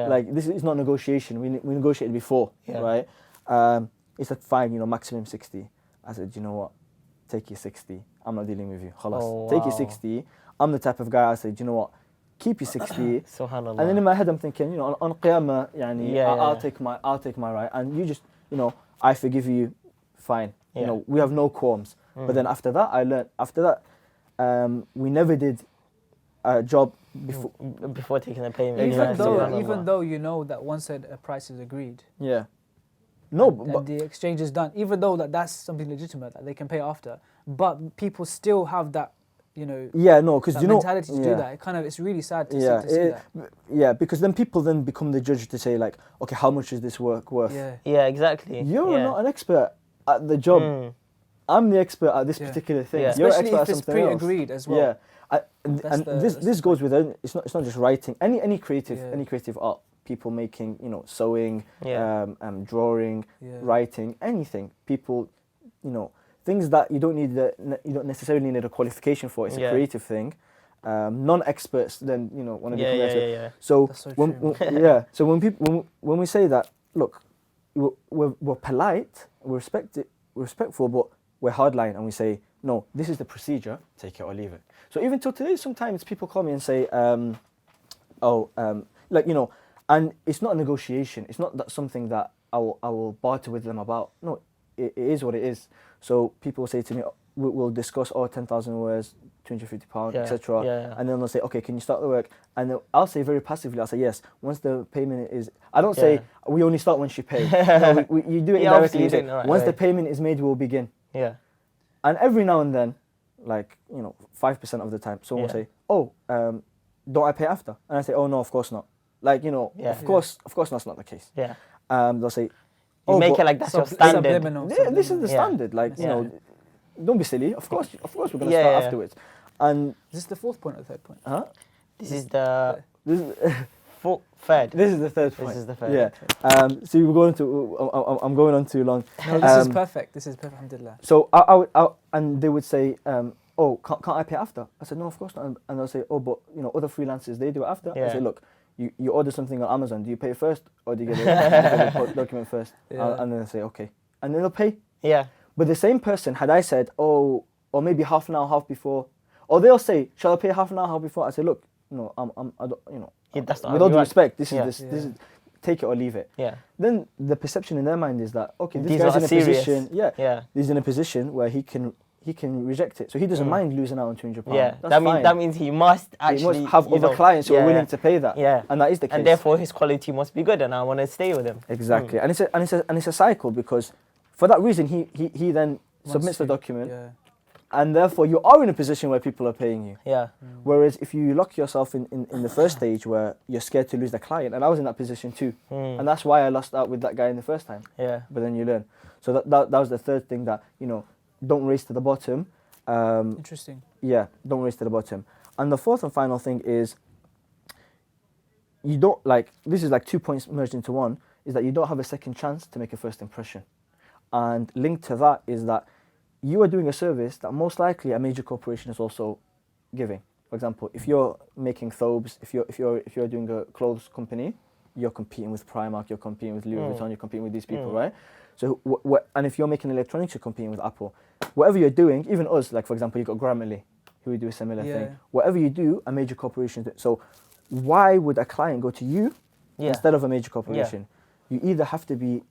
Like, this is not negotiation. We negotiated before, right? He said, fine, maximum 60. I said, you know what? Take your 60. I'm not dealing with you. Khalas. Take your 60. I'm the type of guy, I said, you know what? Keep your 60. Subhanallah. And then in my head, I'm thinking, on Qiyamah, I'll take my right. And you just, I forgive you, fine. We have no qualms. But then after that, I learned. After that, we never did a job before taking the payment. Even though you know that once a price is agreed. Yeah. But the exchange is done. Even though that's something legitimate that they can pay after, but people still have that, because mentality to do that. It's really sad to see that. Yeah, because then people become the judge to say like, okay, how much is this work worth? Yeah, exactly. You're not an expert at the job. I'm the expert at this particular thing. Yeah. You're Especially expert if it's at something pre-agreed as well. Yeah, this goes with it's not just writing. Any creative art. People making, sewing, drawing, writing, anything. People, things that you don't necessarily need a qualification for. It's a creative thing. Non-experts then want to become experts. So when we say that, look, we're polite, we're respectful, but we're hardline, and we say, no, this is the procedure, take it or leave it. So even till today, sometimes people call me and say, like, you know, and it's not a negotiation. It's not that something that I will barter with them about. No, it is what it is. So people say to me, we'll discuss, 10,000 words, £250, etc. And then they'll say, okay, can you start the work? And then I'll say very passively, I'll say, yes, once the payment is, I don't say, we only start once you pay. No, you do it indirectly. You say, once the payment is made, we'll begin. Yeah. And every now and then, like, you know, 5% of the time, someone will say, don't I pay after? And I say, oh, no, of course not. Like, you know, of course that's not the case. Yeah. They'll say, you make it like that's your standard. This is the standard. Like, you know, don't be silly. Of course we're going to start afterwards. And is this the fourth point or the third point? Huh? This is the third. This is the third point. This is the third. Yeah. So we're going to. I'm going on too long. No, this is perfect. This is perfect. Alhamdulillah. So I and they would say, oh, can't I pay after? I said, no, of course not. And they'll say, oh, but you know, other freelancers, they do it after. I say, look, you order something on Amazon. Do you pay first or do you get a document first? And then they say, okay, and then they'll pay. Yeah. But the same person, had I said, oh, or maybe half an hour, half before, or they'll say, shall I pay half an hour, half before? I say, look, no, I don't, you know, with all due respect, this is take it or leave it. Yeah. Then the perception in their mind is that, okay, this guy's in a position, he's in a position where he can reject it, so he doesn't mind losing out on £200. Yeah, that means he must actually have other clients who are willing to pay that. Yeah, and that is the case. And therefore, his quality must be good, and I want to stay with him. Exactly, and it's a cycle, because for that reason he then submits the document, and therefore you are in a position where people are paying you. Yeah. Whereas if you lock yourself in the first stage where you're scared to lose the client, and I was in that position too, and that's why I lost out with that guy in the first time. Yeah. But then you learn. So that was the third thing, that, you know, don't race to the bottom. Interesting. Yeah, don't race to the bottom. And the fourth and final thing is, you don't, like, this is like 2 points merged into one, is that you don't have a second chance to make a first impression. And linked to that is that you are doing a service that most likely a major corporation is also giving. For example, if you're making thobes, if you're doing a clothes company, you're competing with Primark, you're competing with Louis Vuitton, you're competing with these people, right? So, and if you're making electronics, you're competing with Apple. Whatever you're doing, even us, like for example, you've got Grammarly, who would do a similar thing. Whatever you do, a major corporation do. So why would a client go to you instead of a major corporation? You either have to be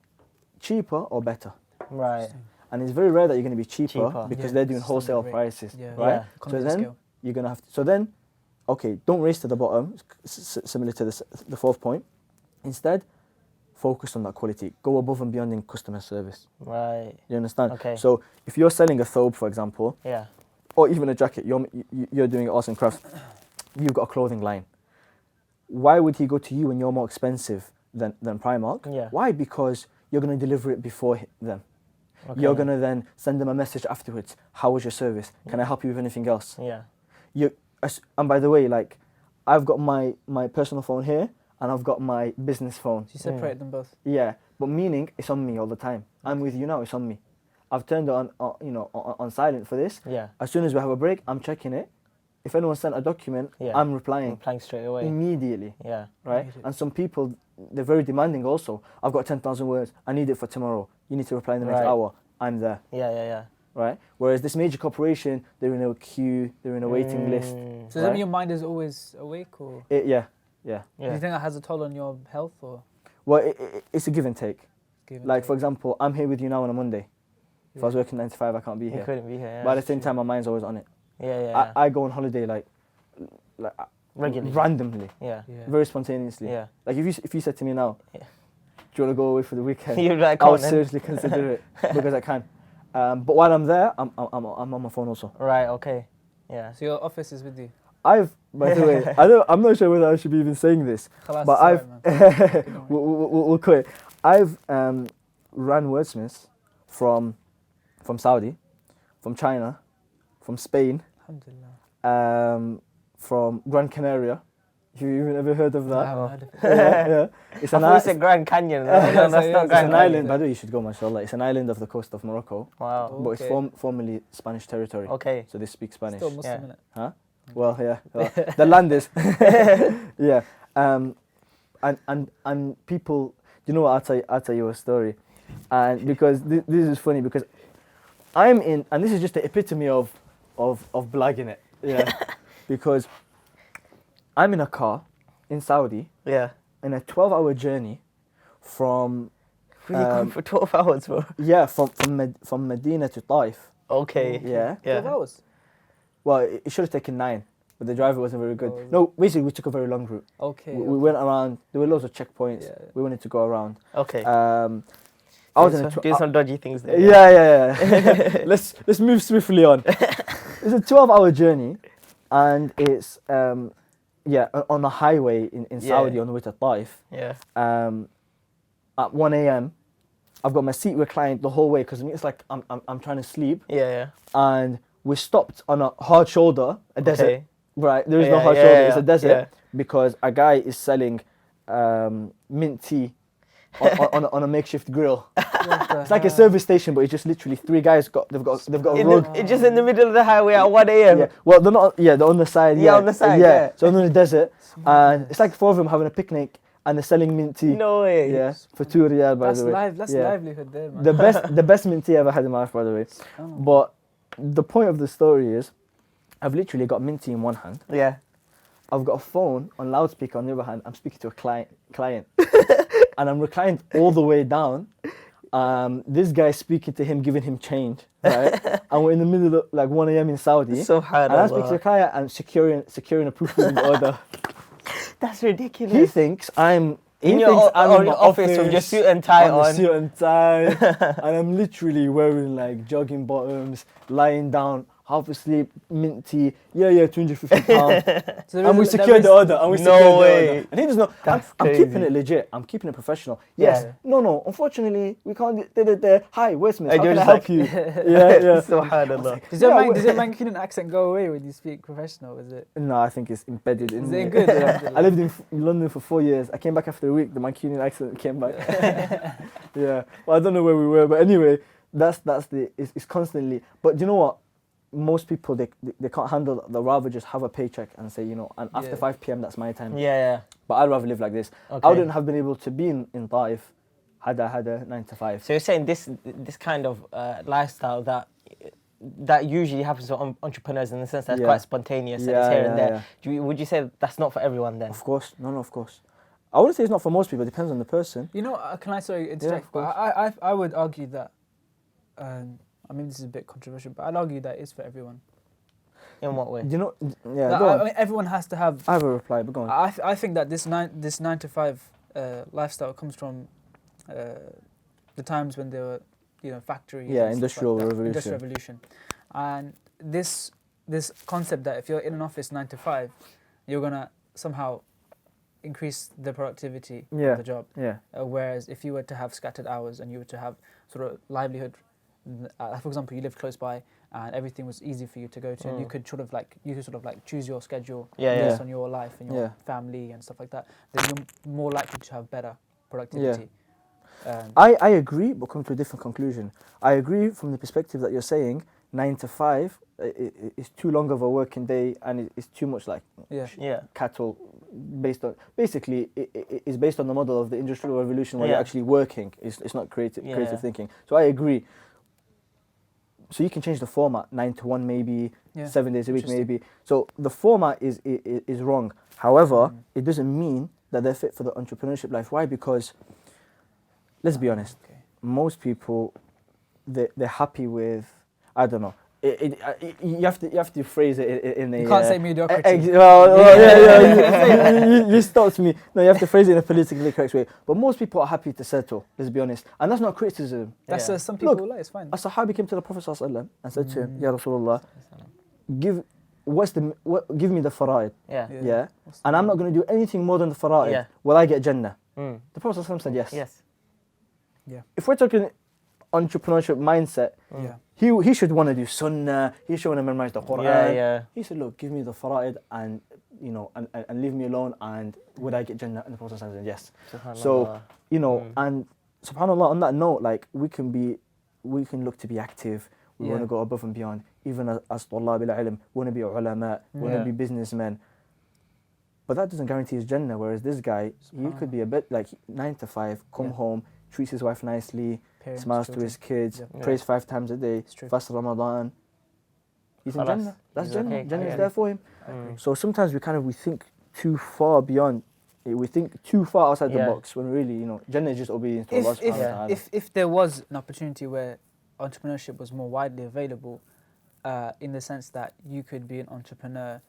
cheaper or better. Right. And it's very rare that you're going to be cheaper because they're doing wholesale prices, right? So then you're going to have to, so then, okay, don't race to the bottom, similar to the fourth point. Instead, focus on that quality. Go above and beyond in customer service. Right. You understand? Okay. So if you're selling a thobe, for example, or even a jacket, you're doing arts and crafts, you've got a clothing line. Why would he go to you when you're more expensive than Primark? Yeah. Why? Because you're going to deliver it before them. Okay. You're going to then send them a message afterwards. How was your service? Can I help you with anything else? Yeah. And by the way, like, I've got my personal phone here, and I've got my business phone. So you separate them both? Yeah, but meaning it's on me all the time. I'm with you now, it's on me. I've turned it on silent for this. Yeah. As soon as we have a break, I'm checking it. If anyone sent a document, I'm replying. Replying straight away. Immediately. Yeah. Right? And some people, they're very demanding also. I've got 10,000 words, I need it for tomorrow. You need to reply in the next hour. I'm there. Yeah. Right? Whereas this major corporation, they're in a queue, they're in a waiting list. So does that mean your mind is always awake, or? Yeah. Do you think that has a toll on your health, or? Well, it's a give and take. For example, I'm here with you now on a Monday. If I was working 9 to 5, I can't be here. You couldn't be here. But at the same time, my mind's always on it. Yeah. I go on holiday like regularly, randomly. Yeah. Very spontaneously. Yeah. Like if you said to me now, do you want to go away for the weekend? You'd like, I would seriously consider it because I can. But while I'm there, I'm on my phone also. Right. Okay. Yeah. So your office is with you. By the way, I'm not sure whether I should be even saying this, but we'll quit. I've ran wordsmiths from Saudi, from China, from Spain, from Gran Canaria. Have you even ever heard of that? I haven't heard of it. It's an Grand Canyon. That's not Grand Island. By the way, you should go, mashallah. It's an island off the coast of Morocco. Wow. But it's formerly Spanish territory. Okay. So they speak Spanish. Still Muslim, innit? Huh? Well, yeah. Well, the land is. Yeah. And people, you know what? I'll tell you a story. And because this is funny, because I'm in, and this is just the epitome of blagging it, yeah, because I'm in a car in Saudi, Yeah. in a 12-hour journey from, Really gone for 12 hours, bro. yeah, from Medina to Taif. Okay. Yeah. 12 hours. Well, it should have taken 9, but the driver wasn't very good. Oh, is it? No, basically we took a very long route. Okay. We went around. There were loads of checkpoints. Yeah. We wanted to go around. Okay. I was in a doing some dodgy things there. yeah. let's move swiftly on. It's a 12-hour journey, and it's on a highway in Saudi on the way to Taif. Yeah. At 1 a.m. I've got my seat reclined the whole way because it's like I'm trying to sleep. Yeah. And we stopped on a hard shoulder, a desert. Okay. Right, there is no hard shoulder. It's a desert yeah. because a guy is selling mint tea on a makeshift grill. It's like a service station, but it's just literally 3 guys they've got a rug. It's just in the middle of the highway at 1 a.m. Yeah. Well, they're not. Yeah, they're on the side. Yeah, on the side, yeah. So they're in the desert, and it's like 4 of them having a picnic, and they're selling mint tea. No way. Yeah, for 2 riyal, by the way. That's livelihood there, man. The best mint tea I ever had in my life, by the way. Oh. But the point of the story is, I've literally got mint tea in one hand. Yeah. I've got a phone on loudspeaker on the other hand. I'm speaking to a client, and I'm reclined all the way down. This guy's speaking to him, giving him change, right? And we're in the middle of like 1 a.m. in Saudi. So hard. And I'm speaking to the client and securing a proof reading order. That's ridiculous. He thinks I'm in your office with your suit and tie on. Suit and tie, and I'm literally wearing like jogging bottoms, lying down, half asleep, mint tea. Yeah, £250. And we secured the order. No way. And he doesn't know. I'm keeping it legit. I'm keeping it professional. Yes. Yeah. No. Unfortunately, we can't. Hi, Westman. How can I just help you? Yeah. Subhanallah. Does your Mancunian accent go away when you speak professional? Is it? No, I think it's embedded in Is me. it good? I lived in London for 4 years. I came back after a week. The Mancunian accent came back. Yeah. Well, I don't know where we were, but anyway, it's constantly. But do you know what? Most people they can't handle that. They'd rather just have a paycheck and say, and after 5 p.m. that's my time. Yeah. But I'd rather live like this. Okay. I wouldn't have been able to be in Taif had I had a 9 to 5. So you're saying this kind of lifestyle that usually happens to entrepreneurs in the sense that it's quite spontaneous and it's here and there. Yeah. Would you say that's not for everyone then? Of course. No, of course. I wouldn't say it's not for most people. It depends on the person. Can I interject? Yeah, I would argue that. I mean, this is a bit controversial, but I'd argue that it's for everyone. In what way? Go I on. mean, everyone has to have. I have a reply, but go on. I think that this 9 to 5 lifestyle comes from the times when there were, factories. Yeah, and industrial stuff like that. revolution. Industrial revolution, and this concept that if you're in an office 9 to 5, you're gonna somehow increase the productivity of the job. Yeah. Whereas if you were to have scattered hours and you were to have sort of livelihood, for example, you lived close by and everything was easy for you to go to, and you could sort of like choose your schedule based on your life and your family and stuff like that, then you're more likely to have better productivity. I agree, but come to a different conclusion. I agree from the perspective that you're saying 9 to 5 is too long of a working day, and it's too much like cattle based on, basically it's based on the model of the Industrial Revolution where you're actually working. It's not creative thinking. So I agree. So you can change the format, 9 to 1 maybe, 7 days a week maybe. So the format is wrong. However, it doesn't mean that they're fit for the entrepreneurship life. Why? Because let's be honest, most people they're happy with, I don't know. You have to phrase it in a. You can't say mediocrity. You stopped me. No, you have to phrase it in a politically correct way. But most people are happy to settle. Let's be honest, and that's not criticism. That's some people like. It's fine. A Sahabi came to the Prophet ﷺ and said to him, "Ya Rasulullah, give me the fara'id, and I'm not going to do anything more than the fara'id. Will I get Jannah?" The Prophet ﷺ said yes. Yes. Yeah. If we're talking entrepreneurship mindset, he should want to do sunnah, he should want to memorize the Quran. He said, look, give me the fara'id and leave me alone, and would I get Jannah? And the Prophet said yes. So, and subhanAllah, on that note, like we can look to be active, we want to go above and beyond, even as Taalib al-ilm, we want to be ulama, we want to be businessmen. But that doesn't guarantee his Jannah, whereas this guy, he could be a bit like 9 to 5, come home, treats his wife nicely, Parents, smiles to children. his kids, Yeah. prays 5 times a day, It's true. fasts Ramadan. He's in Khalas. Jannah. That's He's Jannah. okay. Jannah is Yeah. there for him. I agree. So sometimes we think too far beyond. We think too far outside the Yeah. box when really, Jannah is just obedience to Allah If, subhanahu wa ta'ala. if there was an opportunity where entrepreneurship was more widely available, in the sense that you could be an entrepreneur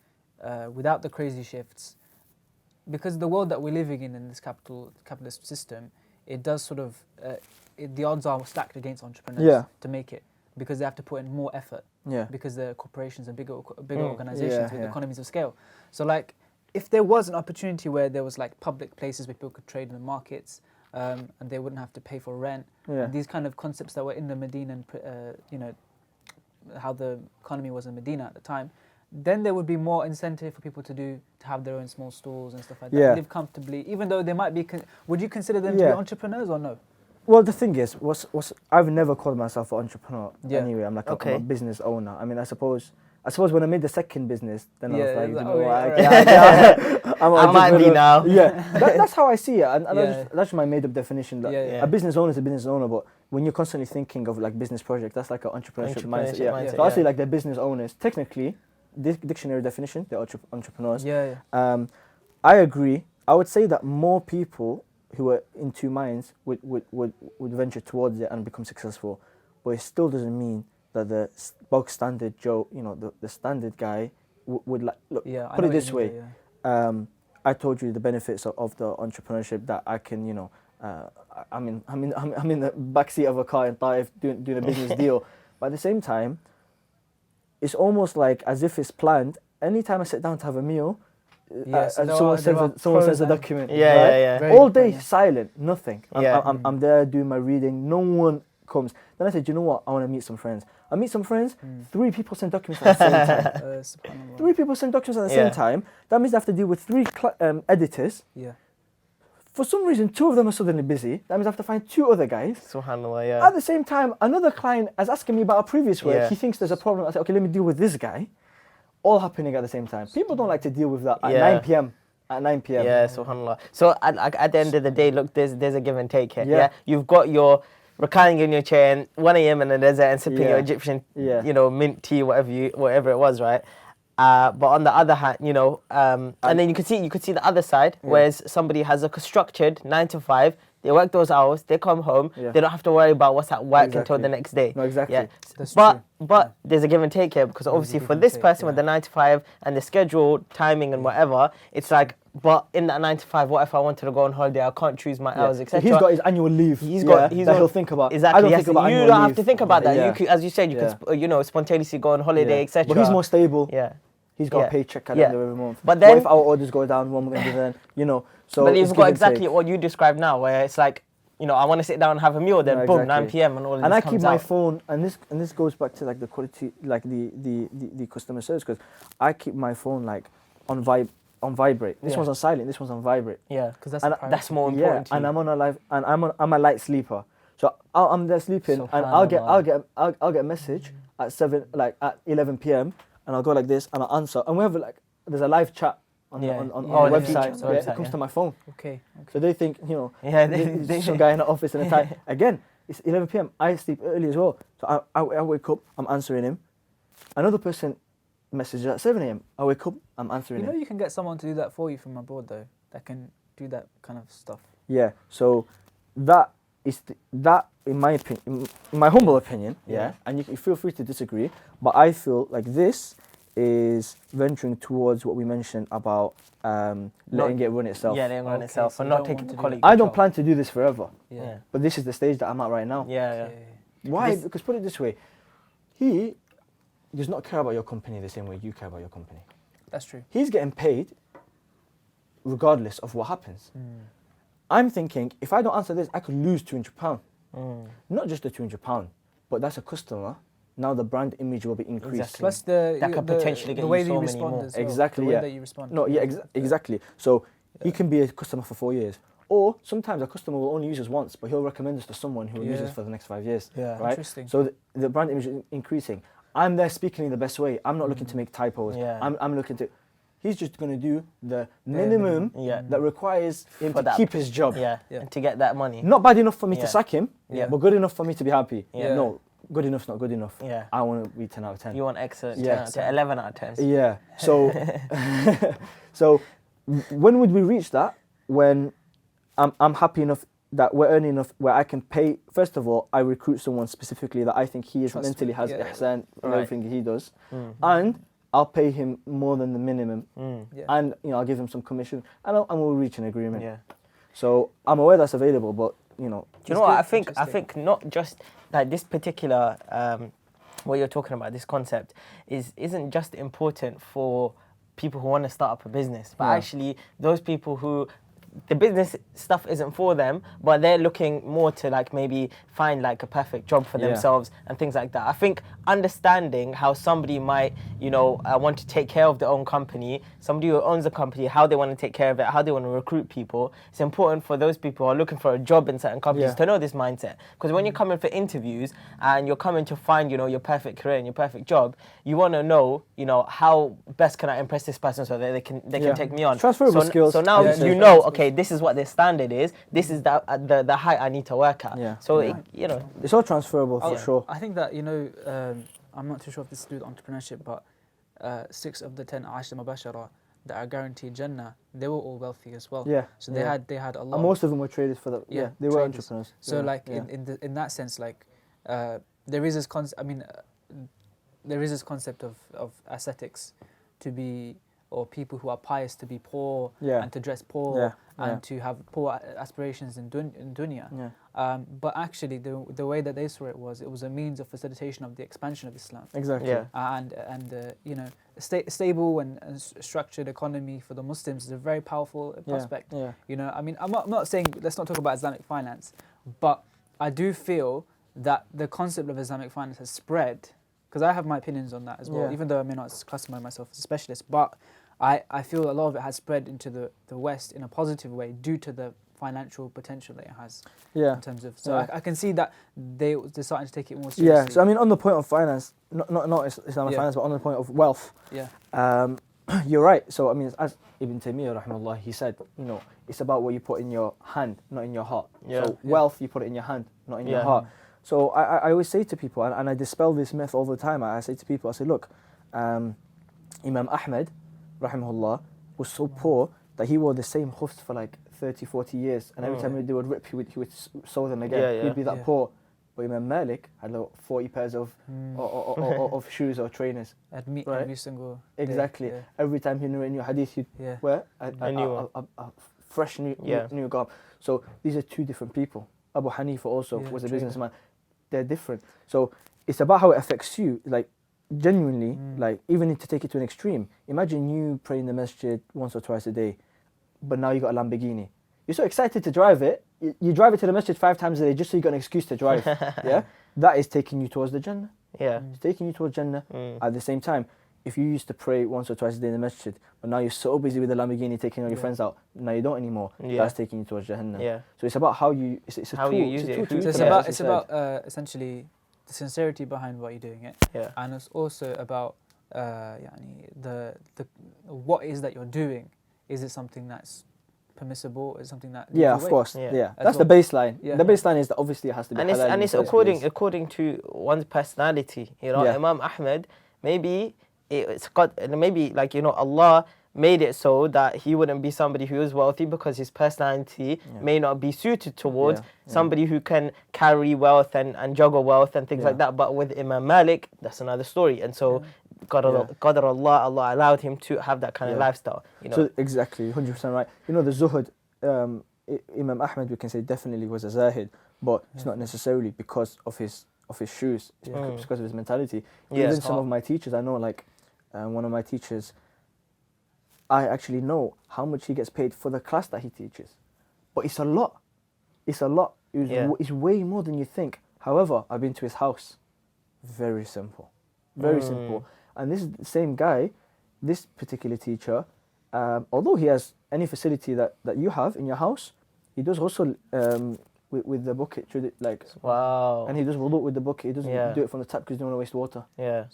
without the crazy shifts, because the world that we're living in this capitalist system, it does sort of, the odds are stacked against entrepreneurs Yeah. to make it, because they have to put in more effort, Yeah. because they're corporations and bigger organizations with Yeah. economies of scale. So like, if there was an opportunity where there was like public places where people could trade in the markets, and they wouldn't have to pay for rent, Yeah. and these kind of concepts that were in the Medina and how the economy was in Medina at the time, then there would be more incentive for people to have their own small stores and stuff like that, Yeah. live comfortably, even though they might be. Would you consider them to Yeah. be entrepreneurs or no? Well, the thing is, I've never called myself an entrepreneur. Yeah. Anyway, I'm like Okay. I'm a business owner. I mean, I suppose when I made the second business, then I was like, it's you like, know oh, what, yeah, I'm I might be now. Yeah, that's how I see it, and Yeah. that's my made-up definition. That Yeah, yeah. A business owner is a business owner, but when you're constantly thinking of like business projects, that's like an entrepreneurship mindset. Yeah. mindset, So I say yeah. like they're business owners. Technically, this dictionary definition, they're entrepreneurs. Yeah, yeah. I agree. I would say that more people who are in two minds would venture towards it and become successful, but it still doesn't mean that the bog standard Joe, the standard guy would like look. Yeah, I Put know it what you this mean way. there, yeah. I told you the benefits of the entrepreneurship, that I can, I'm in the backseat of a car in Taalib doing a business deal, but at the same time, it's almost like as if it's planned. Anytime I sit down to have a meal, Yes, someone sends a document. Yeah, right? yeah, yeah. Very All good day point, yeah. silent, nothing. Yeah. I'm there doing my reading. No one comes. Then I said, you know what? I want to meet some friends. I meet some friends. 3 people send documents at the same time. Subhanallah. 3 people send documents at the Yeah. same time. That means I have to deal with 3 editors. Yeah. For some reason, 2 of them are suddenly busy. That means I have to find 2 other guys. Subhanallah, yeah. At the same time, another client is asking me about a previous work. Yeah. He thinks there's a problem. I say, okay, let me deal with this guy. All happening at the same time. People don't like to deal with that at Yeah. 9 p.m. At 9 p.m. Yeah, subhanallah. So at the end of the day, look, there's a give and take here. Yeah. Yeah. You've got your reclining in your chair in 1 a.m. in the desert and sipping Yeah. your Egyptian, Yeah. mint tea, whatever it was, right? But on the other hand, and then you could see the other side, Yeah. whereas somebody has a structured 9 to 5. They work those hours. They come home. Yeah. They don't have to worry about what's at work until Exactly. the next day. No, exactly. Yeah. That's But true. there's a give and take here, because obviously give for and this take, person with yeah. the 9 to 5 and the schedule timing and whatever, it's like, but in that 9 to 5, what if I wanted to go on holiday? I can't choose my hours, So etc. he's got his annual leave. He's got that he'll think about. Exactly. I don't yes, think about you annual don't have leave. to think about that. Yeah. You could, as you said, you Yeah. could spontaneously go on holiday, Yeah. etc. But he's more stable. Yeah. He's got Yeah. a paycheck at Yeah. the end of every month. But what then- if our orders go down? What am I going to do then? So But it's you've give got and exactly take. what you described now, where it's like, I want to sit down and have a meal, then No, boom, exactly. 9 p.m. and all of And this I comes keep my out. phone, and this goes back to like the quality, like the customer service, because I keep my phone like on vibrate. This Yeah. one's on silent. This one's on vibrate. Yeah, 'Cause that's And the that's more Yeah, important to and you. I'm on a live, and I'm a light sleeper. So I'm there sleeping, and I'll get a message at 11 p.m. and I'll go like this and I'll answer, and we have there's a live chat on Yeah. on Oh, the the website. feature, Yeah, website, it comes yeah. to my phone, Okay. so they think Yeah, there's some guy in the office and the time. Again, it's 11 p.m. I sleep early as well, so I wake up, I'm answering him. Another person messages at 7 a.m. I wake up, I'm answering You know him. you can get someone to do that for you from abroad though. That can do that kind of stuff. Yeah, so that is that in my opinion, in my humble opinion, yeah, and you can feel free to disagree, but I feel like this is venturing towards what we mentioned about letting it run itself. Yeah, they run Okay, itself so and you not don't taking want the to do colleague. that. I don't plan to do this forever, Yeah. but this is the stage that I'm at right now. Yeah, yeah. Okay. Why? This- Because put it this way, he does not care about your company the same way you care about your company. That's true. He's getting paid regardless of what happens. I'm thinking, if I don't answer this, I could lose £200. Not just the £200, but that's a customer. Now the brand image will be increased. Exactly. Plus That could potentially get the way you that so you many respond more. as well. Exactly, The way yeah. that you respond. No, yeah, exactly. So he can be a customer for 4 years. Or sometimes a customer will only use us once, but he'll recommend us to someone who will use Yeah. us for the next 5 years. Yeah. Right? Interesting. So the brand image is increasing. I'm there speaking in the best way. I'm not looking to make typos. Yeah. I'm looking to... He's just going to do the minimum that requires him to keep his job. And to get that money. Not bad enough for me to sack him, Yeah. but good enough for me to be happy. Yeah. No, good enough's not good enough. Yeah. I want to be 10 out of 10. You want excellent, Yeah. 10 out of 10, 11 out of 10. Yeah. So, so when would we reach that? When I'm happy enough that we're earning enough where I can pay. First of all, I recruit someone specifically that I think he is mentally has ihsan in everything he does, and I'll pay him more than the minimum, and I'll give him some commission, and we'll reach an agreement. Yeah. So I'm aware that's available, but Do you know what? I think not just like this particular what you're talking about, this concept isn't just important for people who want to start up a business, but actually those people who the business stuff isn't for them, but they're looking more to like maybe find like a perfect job for themselves and things like that. I think understanding how somebody might, want to take care of their own company, somebody who owns a company, how they want to take care of it, how they want to recruit people. It's important for those people who are looking for a job in certain companies to know this mindset. Because when you're coming for interviews and you're coming to find, your perfect career and your perfect job, you want to know, how best can I impress this person so that they can take me on. Transferable skills. So now okay, this is what their standard is. This is the height I need to work at. Yeah. So it's all transferable for sure. I think that I'm not too sure if this is to do with entrepreneurship, but 6 of the 10 Ashra Mubashara that are guaranteed Jannah, they were all wealthy as well. Yeah. So they had a lot. And most of them were traders for that. Yeah, they were entrepreneurs. So in that sense, there is this concept. There is this concept of ascetics to be, or people who are pious to be poor and to dress poor and to have poor aspirations in dunya. Yeah. But actually, the way that they saw it was a means of facilitation of the expansion of Islam. Exactly. Yeah. And a stable and structured economy for the Muslims is a very powerful prospect. Yeah. I'm not saying let's not talk about Islamic finance, but I do feel that the concept of Islamic finance has spread, because I have my opinions on that as well, even though I may not classify myself as a specialist, but I feel a lot of it has spread into the West in a positive way due to the financial potential that it has. In terms of, I can see that they're starting to take it more seriously. Yeah. So on the point of finance, not Islamic finance, but on the point of wealth. Yeah. You're right. So as Ibn Taymiyyah rahimahullah, he said, it's about what you put in your hand, not in your heart. So wealth, you put it in your hand, not in your heart. So I always say to people, and I dispel this myth all the time. I say to people, I say, look, Imam Ahmed rahimahullah was so poor that he wore the same khufs for like 30, 40 years, and every time they would rip, he would sew them again. He'd be that poor. But Imam Malik had like 40 pairs of shoes or trainers. Every single day. Exactly. Every time he knew a new hadith, he'd wear a fresh new garb. So these are two different people. Abu Hanifa also was a businessman. They're different. So it's about how it affects you. Like genuinely, like even to take it to an extreme. Imagine you pray in the masjid once or twice a day, but now you got a Lamborghini. You're so excited to drive it. You drive it to the masjid 5 times a day just so you got an excuse to drive. That is taking you towards the Jannah. It's taking you towards Jannah. At the same time, if you used to pray once or twice a day in the masjid, but now you're so busy with the Lamborghini taking all your friends out, now you don't anymore. That's taking you towards Jahannam. So it's about how you. It's a how tool. You use it. It's about essentially the sincerity behind what you're doing it, and it's also about the what is that you're doing. Is it something that's permissible? Is it something that of course. That's the baseline. The baseline is that obviously it has to be halal. And it's according to one's personality. Imam Ahmed, maybe it's got Allah made it so that he wouldn't be somebody who is wealthy because his personality may not be suited towards somebody who can carry wealth and juggle wealth and things like that. But with Imam Malik, that's another story. And so Qadar Allah allowed him to have that kind of lifestyle. So exactly, 100% right. The Zuhud, Imam Ahmed, we can say definitely was a Zahid, but it's not necessarily because of his shoes. It's because of his mentality. Even some of my teachers, I know, like one of my teachers, I actually know how much he gets paid for the class that he teaches. But it's a lot. It's a lot. It's way more than you think. However, I've been to his house. Very simple. Very simple. And this is the same guy, this particular teacher, although he has any facility that you have in your house, he does also with the bucket, Wow. and he does wudu with the bucket. He doesn't do it from the tap because he don't want to waste water. Yeah.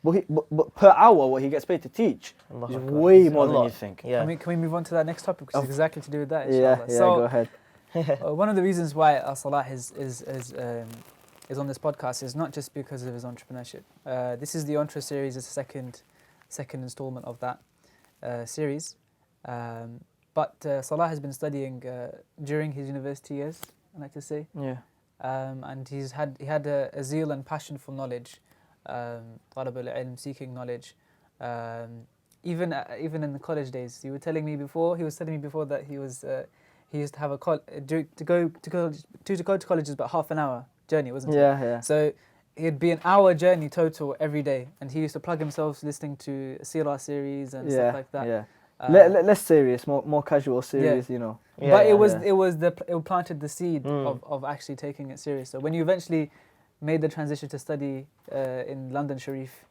But per hour, what he gets paid to teach is way more than you think. Yeah. Can we move on to that next topic, which is exactly to do with that? Yeah, Inshallah. So, go ahead. one of the reasons why Salah is on this podcast is not just because of his entrepreneurship. This is the Entre series. It's the second installment of that series. But Salah has been studying during his university years, I like to say. Yeah. And he had a zeal and passion for knowledge, Taalib al-ilm, seeking knowledge. Even in the college days, he was telling me before that he used to have to go to college is about half an hour journey, wasn't it? Yeah. So it'd be an hour journey total every day, and he used to plug himself listening to Salah series and stuff like that. Yeah. Less serious, more casual, serious, you know. Yeah, but it planted the seed of actually taking it serious. So when you eventually made the transition to study in London Sharif,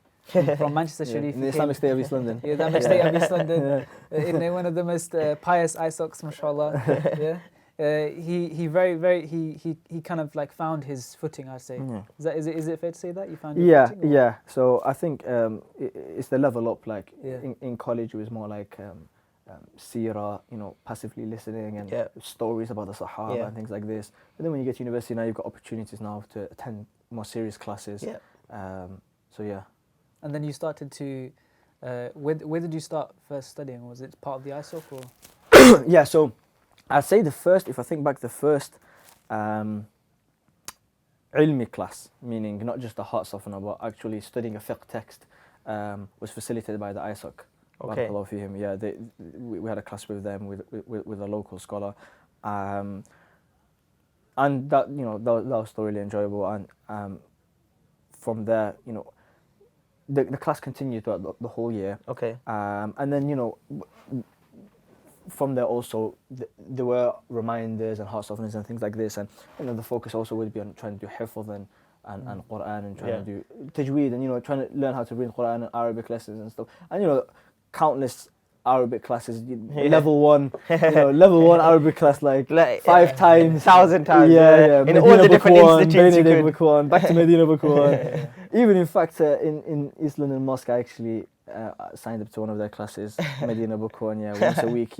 from Manchester Sharif, in the Islamic State of East London. Yeah, the Islamic State of East London, in one of the most pious ISOCs, mashallah. Yeah. He kind of like found his footing, I'd say. Yeah. Is it fair to say that you found your footing? Yeah. So I think it's the level up. Like in college, it was more like seerah, you know, passively listening and stories about the Sahaba and things like this. But then when you get to university now, you've got opportunities now to attend more serious classes. Yeah. So yeah. And then you started to. Where did you start first studying? Was it part of the ISOC or? Yeah. So I'd say if I think back, the first ilmi class, meaning not just a heart softener, but actually studying a fiqh text, was facilitated by the ISOC. Okay. Yeah, we had a class with them with a local scholar, and that that was thoroughly enjoyable. And from there, the class continued throughout the whole year. Okay. And then from there also there were reminders and heart softeners and things like this, and the focus also would be on trying to do hifz and Quran and trying to do tajweed and trying to learn how to read Quran and Arabic lessons and stuff, and countless Arabic classes, level one Arabic class like 5 times, 1,000 times, yeah, in all the different institutes you could. Book one, back to Medina book one. Even in fact, in East London Mosque, I actually signed up to one of their classes, Medina book one, once a week.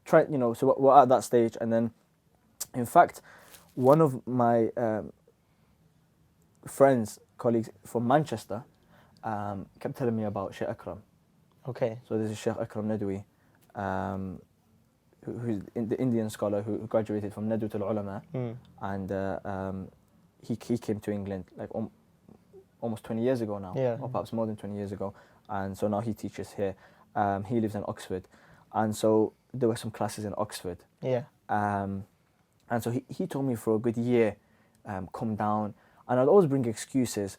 Try, so we're at that stage, and then, in fact, one of my friends, colleagues from Manchester, kept telling me about Sheikh Akram. Okay. So this is Sheikh Akram Nadwi, who's the Indian scholar who graduated from Nadwat al-Ulama, and he came to England like almost 20 years ago now, or perhaps more than 20 years ago, and so now he teaches here. He lives in Oxford, and so there were some classes in Oxford. Yeah. And so he told me for a good year, come down, and I'd always bring excuses.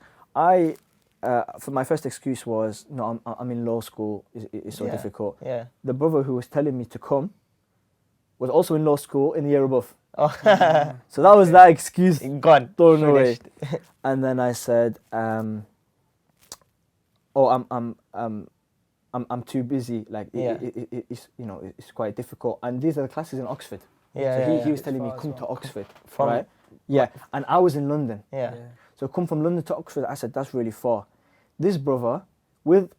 For my first excuse was, no, I'm in law school, it's so difficult. Yeah. The brother who was telling me to come was also in law school in the year above. Oh. So that was that excuse gone, thrown away. And then I said, I'm too busy. Like it's quite difficult. And these are the classes in Oxford. Yeah. So he was telling me come to Oxford, from right? Yeah. And I was in London. Yeah. So come from London to Oxford. I said that's really far. This brother with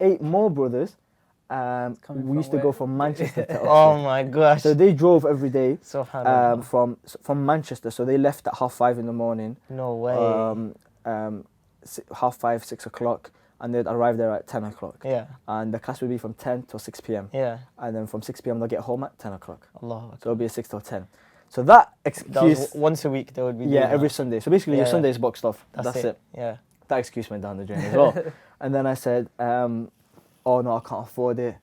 8 more brothers. We used to go from Manchester to Oxford. Oh my gosh! So they drove every day from Manchester. So they left at 5:30 in the morning. No way. 5:30, 6 o'clock, and they'd arrive there at 10 o'clock. Yeah. And the class would be from 10 till 6 p.m. Yeah. And then from 6 p.m. they'll get home at 10 o'clock. Allah. So it'll be a 6 till 10. So that excuse. That was once a week they would be. Yeah, every Sunday. So basically your Sunday is boxed off. That's it. Yeah. That excuse went down the drain as well. And then I said, oh no, I can't afford it.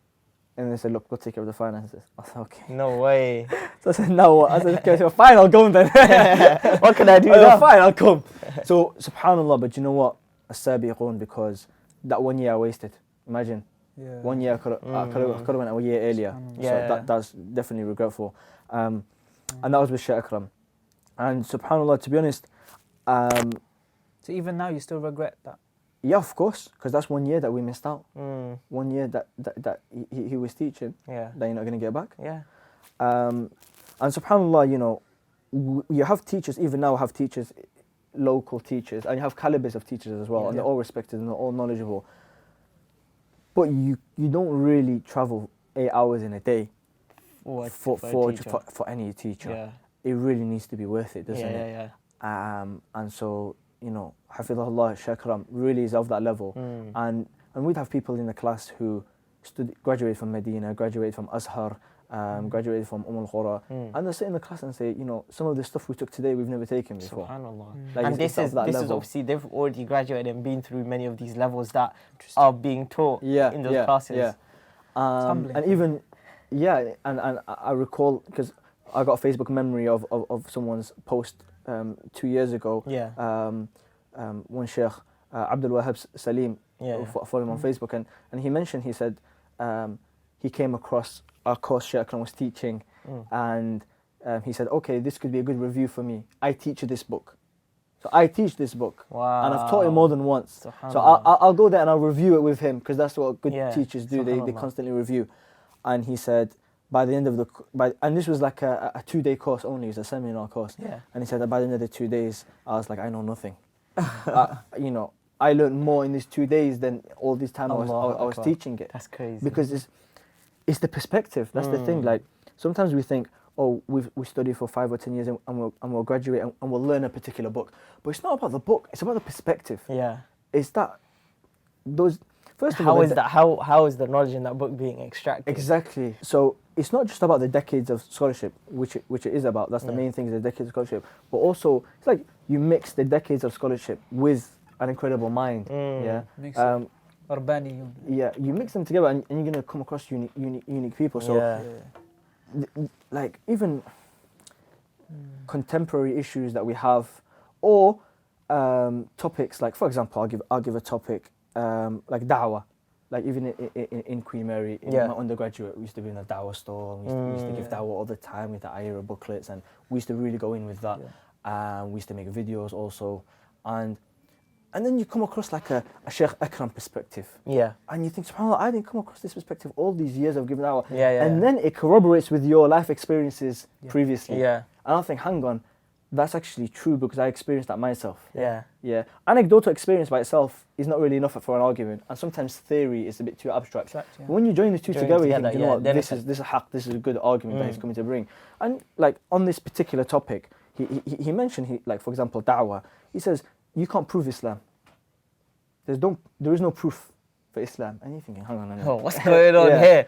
And they said, look, go take care of the finances. I said, okay. No way. So I said, no what? I said, okay, so fine, I'll go then. What can I do? Fine, I'll come. So, subhanAllah, but you know what? As-sabiqoon, because that 1 year I wasted. Imagine. Yeah. 1 year I could have went a year earlier. So that's definitely regretful. And that was with Sheikh Akram. And subhanAllah, to be honest. So even now you still regret that? Yeah, of course, because that's 1 year that we missed out. 1 year that he was teaching, that you're not going to get back. Yeah. And subhanAllah, you have teachers, even now have teachers, local teachers, and you have calibers of teachers as well, and they're all respected and they're all knowledgeable. But you don't really travel 8 hours in a day for any teacher. Yeah. It really needs to be worth it, doesn't it? Yeah. And so, you know, Hafidhullah Shakram really is of that level. And we'd have people in the class who graduated from Medina, graduated from Azhar, graduated from Al-Qura, and they sit in the class and say, you know, some of the stuff we took today we've never taken before. SubhanAllah. Like And this is obviously, they've already graduated and been through many of these levels that are being taught in those classes. Yeah. And even, and I recall, because I got a Facebook memory of someone's post 2 years ago. One Sheikh, Abdul Wahab Salim, follow him on Facebook, and he mentioned, he said, he came across our course Sheikh Akram was teaching, and he said, okay, this could be a good review for me. I teach you this book. So I teach this book, and I've taught him more than once. So I'll go there and I'll review it with him, because that's what good teachers do. They constantly review. And he said, by the end of and this was like a 2-day course only, it was a seminar course. And he said that by the end of the 2 days, I was like, I know nothing. You know, I learned more in these 2 days than all this time I was teaching it. That's crazy. Because it's the perspective. That's the thing. Like, sometimes we think, oh, we study for 5 or 10 years and we'll graduate and we'll learn a particular book. But it's not about the book. It's about the perspective. Yeah. It's that those. First of all, all, how is the knowledge in that book being extracted? Exactly. So it's not just about the decades of scholarship, which it is about. That's the main thing, is the decades of scholarship. But also, it's like you mix the decades of scholarship with an incredible mind. Urbani. Yeah, you mix them together and you're gonna come across unique people. So, like even contemporary issues that we have, or topics like, for example, I'll give a topic like da'wah. Like even in Queen Mary, in my undergraduate, we used to be in a da'wah store. We used to give da'wah all the time with the Ayra booklets, and we used to really go in with that. We used to make videos also, and then you come across like a Sheikh Akram perspective. And you think, subhanAllah, I didn't come across this perspective all these years of giving da'wah. And then it corroborates with your life experiences previously. And I think, hang on, that's actually true, because I experienced that myself. Anecdotal experience by itself is not really enough for an argument, and sometimes theory is a bit too abstract. But when you join the two together, you think, you know what, this is a haqq, this is a good argument that he's coming to bring. And like on this particular topic, he mentioned, like for example, da'wah. He says, you can't prove Islam. There is no proof for Islam. And you're thinking, hang on. Oh, what's going on here?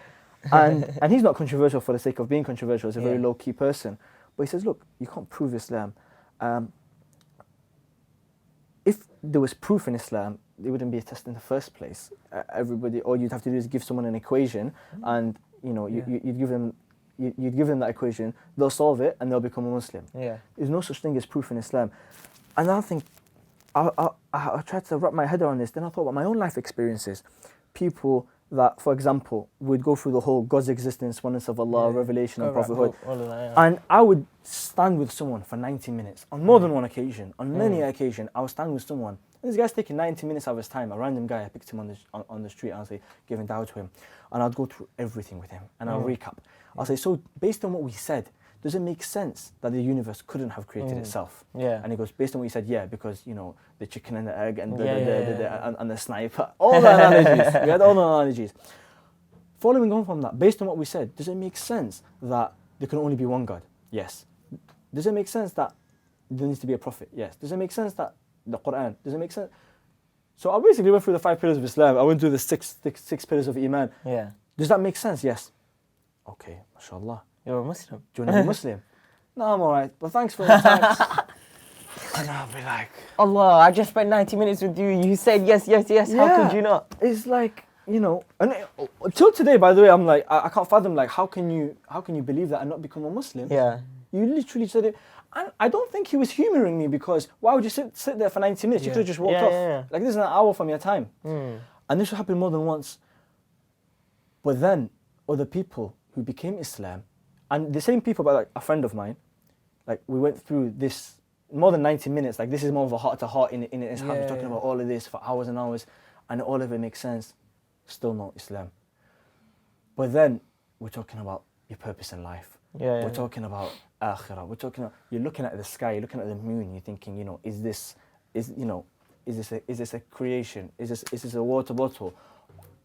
and he's not controversial for the sake of being controversial. He's a very low-key person. But he says, look, you can't prove Islam. If there was proof in Islam, it wouldn't be a test in the first place. All you'd have to do is give someone an equation, and you know, you'd give them that equation. They'll solve it, and they'll become a Muslim. There's no such thing as proof in Islam. And I think I tried to wrap my head around this. Then I thought about my own life experiences. People that, for example, would go through the whole God's existence, oneness of Allah, revelation and prophethood. And I would stand with someone for 90 minutes. On more than one occasion, on many occasions, I would stand with someone. And this guy's taking 90 minutes of his time, a random guy. I picked him on the street and I'll say, giving da'wah to him. And I'd go through everything with him. And I'll recap. I'll say, so based on what we said, does it make sense that the universe couldn't have created itself? And he goes, based on what you said, because, you know, the chicken and the egg and and the sniper, all the analogies. We had all the analogies. Following on from that, based on what we said, does it make sense that there can only be one God? Yes. Does it make sense that there needs to be a prophet? Yes. Does it make sense that the Quran? Does it make sense? So I basically went through the 5 pillars of Islam. I went through the six pillars of Iman. Does that make sense? Yes. Okay, mashallah. You're a Muslim. Do you want to be Muslim? No, I'm alright, but thanks for the time. And I'll be like, Allah, I just spent 90 minutes with you. You said yes. How could you not? It's like, you know, and till today, by the way, I'm like, I can't fathom, like, how can you believe that and not become a Muslim? You literally said it. And I don't think he was humouring me, because why would you sit there for 90 minutes? You could have just walked off. Like, this is an hour from your time. And this will happen more than once. But then, other people who became Islam, and the same people, but like a friend of mine, like we went through this more than 90 minutes, like this is more of a heart-to-heart in his house, we're talking about all of this for hours and hours, and all of it makes sense. Still not Islam. But then we're talking about your purpose in life. We're talking about akhirah. We're talking. You're looking at the sky. You're looking at the moon. You're thinking, is this a creation? Is this a water bottle?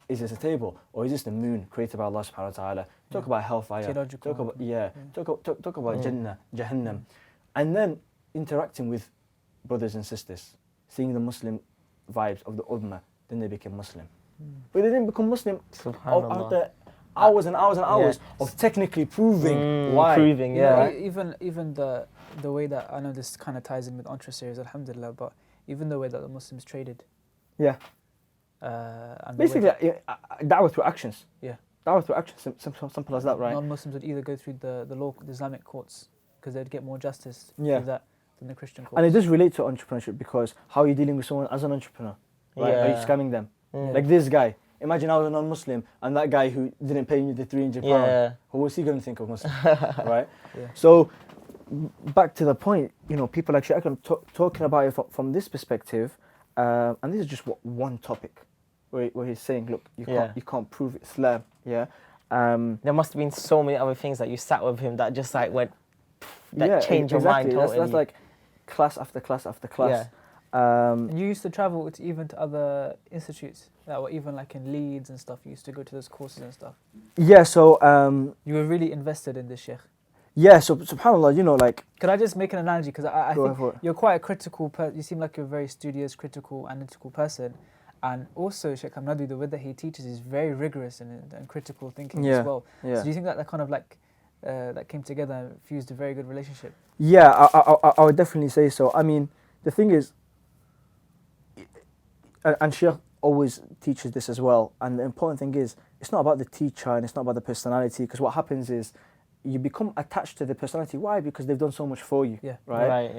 Is this a table, or is this the moon created by Allah subhanahu wa ta'ala? Talk about hellfire. Talk about talk about Jannah, Jahannam, and then interacting with brothers and sisters, seeing the Muslim vibes of the ummah. Then they became Muslim, but they didn't become Muslim after hours and hours and hours of technically proving why. Even the way that, I know this kind of ties in with Entre series, alhamdulillah, but even the way that the Muslims traded. Yeah. And basically, da'wah through actions. Yeah. Da'wah through actions, simple as that, right? Non-Muslims would either go through the Islamic courts because they'd get more justice through that than the Christian courts. And it does relate to entrepreneurship, because how are you dealing with someone as an entrepreneur? Right? Yeah. Are you scamming them? Like this guy. Imagine I was a non-Muslim and that guy who didn't pay me the £300. Who was he going to think of Muslim? Right? Yeah. So back to the point, people like Sheikh Akram talking about it from this perspective, and this is just one topic where he's saying, look, you can't prove Islam. Yeah. There must have been so many other things that you sat with him that just like went, that changed your mind totally. That's like class after class after class. And you used to travel even to other institutes that were even like in Leeds and stuff. You used to go to those courses and stuff. Yeah, so you were really invested in this, Sheikh. Yeah, so subhanAllah, like. Could I just make an analogy? Because I think you're quite a critical person. You seem like you're a very studious, critical, analytical person. And also, Sheikh Akram Nadwi, the way that he teaches is very rigorous and critical thinking as well. Yeah. So do you think that kind of like that came together and fused a very good relationship? Yeah, I would definitely say so. I mean, the thing is, and Sheikh always teaches this as well, and the important thing is, it's not about the teacher and it's not about the personality, because what happens is you become attached to the personality. Why? Because they've done so much for you, right?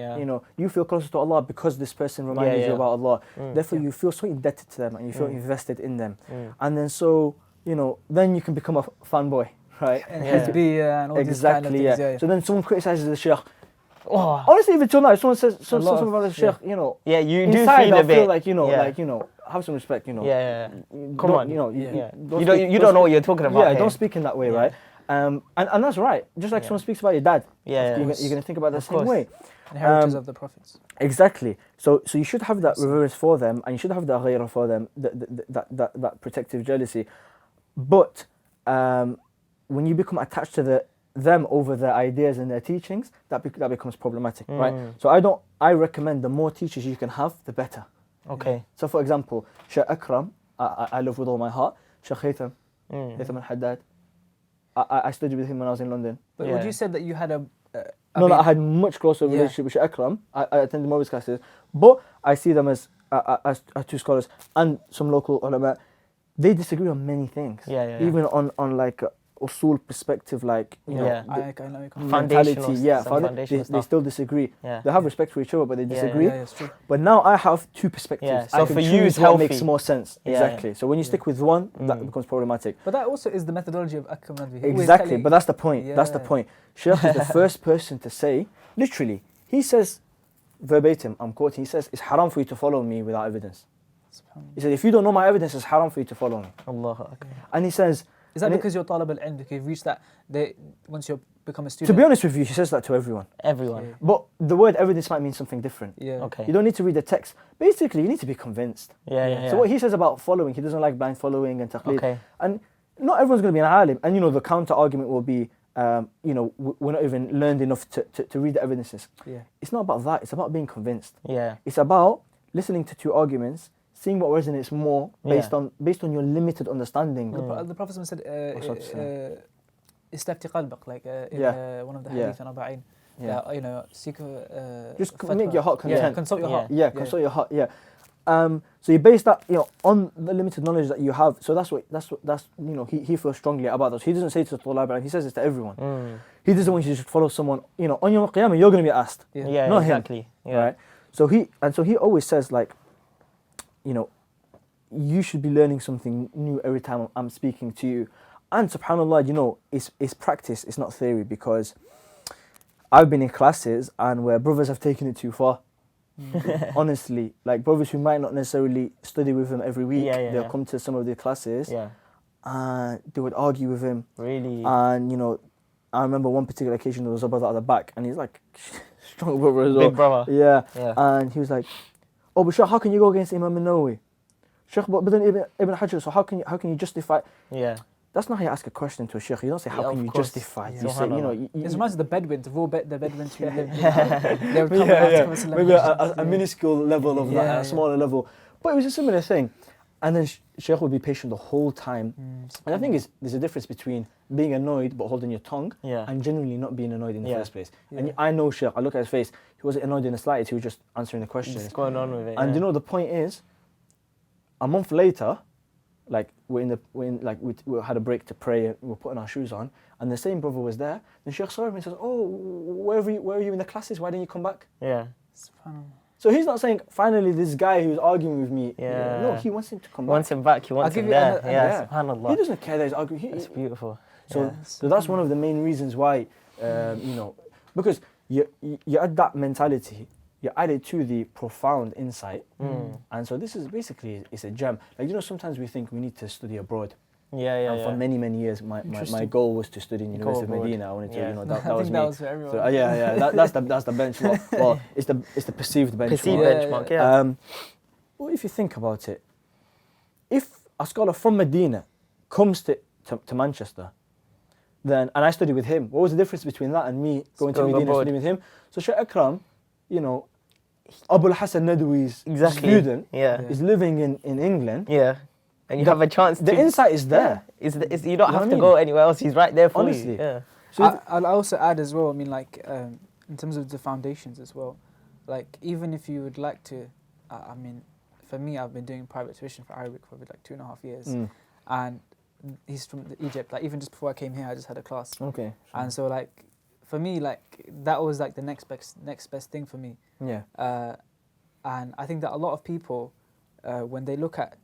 You feel closer to Allah because this person reminded you about Allah. Therefore, you feel so indebted to them and you feel invested in them. And then so, then you can become a fanboy, right? And and all these kind of things, So then someone criticizes the Sheikh. Oh. Honestly, even till now, if someone says something about the Sheikh, you do inside feel I a bit. feel like, have some respect, Come on, you don't know what you're talking about. Yeah, don't speak in that way, right? And that's right. Just like someone speaks about your dad, you're going to think about it the same way. Inheritors of the prophets. Exactly. So you should have that reverence for them, and you should have that ghairah for them, that protective jealousy. But when you become attached to them over their ideas and their teachings, that becomes problematic, right? So I recommend the more teachers you can have, the better. Okay. So for example, Sheikh Akram, I love with all my heart. Sheikh Haytham al-Haddad, I studied with him when I was in London. But would you say that you had I had much closer relationship with Sheikh Akram. I attended more of his classes, but I see them as two scholars and some local ulama. They disagree on many things. Even on like usul perspective, like mentality. They still disagree. They have respect for each other, but they disagree. It's true. But now I have two perspectives. So for you, it's what healthy. makes more sense. Exactly. So when you stick with one, that becomes problematic. But that also is the methodology of Akram Nadwi. Exactly. But that's the point. That's the point. Sheikh is the first person to say, literally, he says verbatim, I'm quoting, he says, it's haram for you to follow me without evidence. He said, if you don't know my evidence, it's haram for you to follow me. Allahu Akbar. And he says, is that because you're Taalib al-ilm, because you've reached that, once you become a student? To be honest with you, he says that to everyone. Everyone. But the word evidence might mean something different. Okay. You don't need to read the text. Basically, you need to be convinced. So what he says about following, he doesn't like blind following and taqleed. Okay. And not everyone's going to be an alim. And the counter argument will be, we're not even learned enough to read the evidences. It's not about that. It's about being convinced. It's about listening to two arguments, seeing what resonates more based on your limited understanding. The Prophet said, "Istafti qalbak," like in one of the hadith in Arba'in. Seek. Just make your heart content. Consult your heart. Consult your heart. So you base that on the limited knowledge that you have. So that's he feels strongly about those. He doesn't say to the Taalib, he says this to everyone. He doesn't want you to just follow someone. On Yawm al-Qiyamah, you're going to be asked. Not exactly. him. Right. So he always says like, you should be learning something new every time I'm speaking to you. And subhanAllah, it's practice, it's not theory, because I've been in classes and where brothers have taken it too far. Honestly, like brothers who might not necessarily study with him every week, they'll come to some of the classes and they would argue with him. Really? And I remember one particular occasion there was a brother at the back, and he's like strong brother as well. Big brother. Yeah. Yeah. And he was like, "Oh, but Sheikh, how can you go against Imam Nawawi? Sheikh, but then Ibn Hajar. So how can you justify?" Yeah. That's not how you ask a question to a sheikh. You don't say, "How can you course. justify?" Yeah. You say, you know, It reminds of the Bedouins, of all the Bedouins who lived. They would come out maybe a minuscule level of that, a smaller level. But it was a similar thing. And then Sheikh would be patient the whole time. And I think there's a difference between being annoyed but holding your tongue and genuinely not being annoyed in the first place. And I know Sheikh, I look at his face, he wasn't annoyed in the slightest, he was just answering the questions. What's going on with it? And you know, the point is, a month later, like we had a break to pray, and we were putting our shoes on, and the same brother was there. Then Sheikh saw him and says, "Oh, where are you in the classes? Why didn't you come back?" Yeah. So he's not saying, finally, this guy who's arguing with me, no, he wants him to come back. Wants him back, he wants him there. Yeah, subhanAllah. He doesn't care that he's arguing. That's beautiful. So that's one of the main reasons why, you know, because you add that mentality, you add it to the profound insight. And so this is basically, it's a gem. Like, you know, sometimes we think we need to study abroad. And for many, many years, my goal was to study in the University of Medina. I wanted to, you know, that was me. That was for everyone. So, that's the benchmark. Well, it's the perceived benchmark. Perceived benchmark, yeah. Well, if you think about it, if a scholar from Medina comes to Manchester, then, and I study with him, what was the difference between that and me going to Medina and studying with him? So Sheikh Akram, you know, Abul Hassan Nadwi's student is living in England. Yeah. And you have a chance to... The insight is there. Yeah. You don't have to go anywhere else. He's right there for Honestly. you. Yeah. So I'll also add as well, I mean, like, in terms of the foundations as well, like, even if you would like to, I mean, for me, I've been doing private tuition for Arabic for like 2.5 years. And he's from Egypt. Like, even just before I came here, I just had a class. Okay. And so, like, for me, like, that was like the next best thing for me. Yeah. And I think that a lot of people, when they look at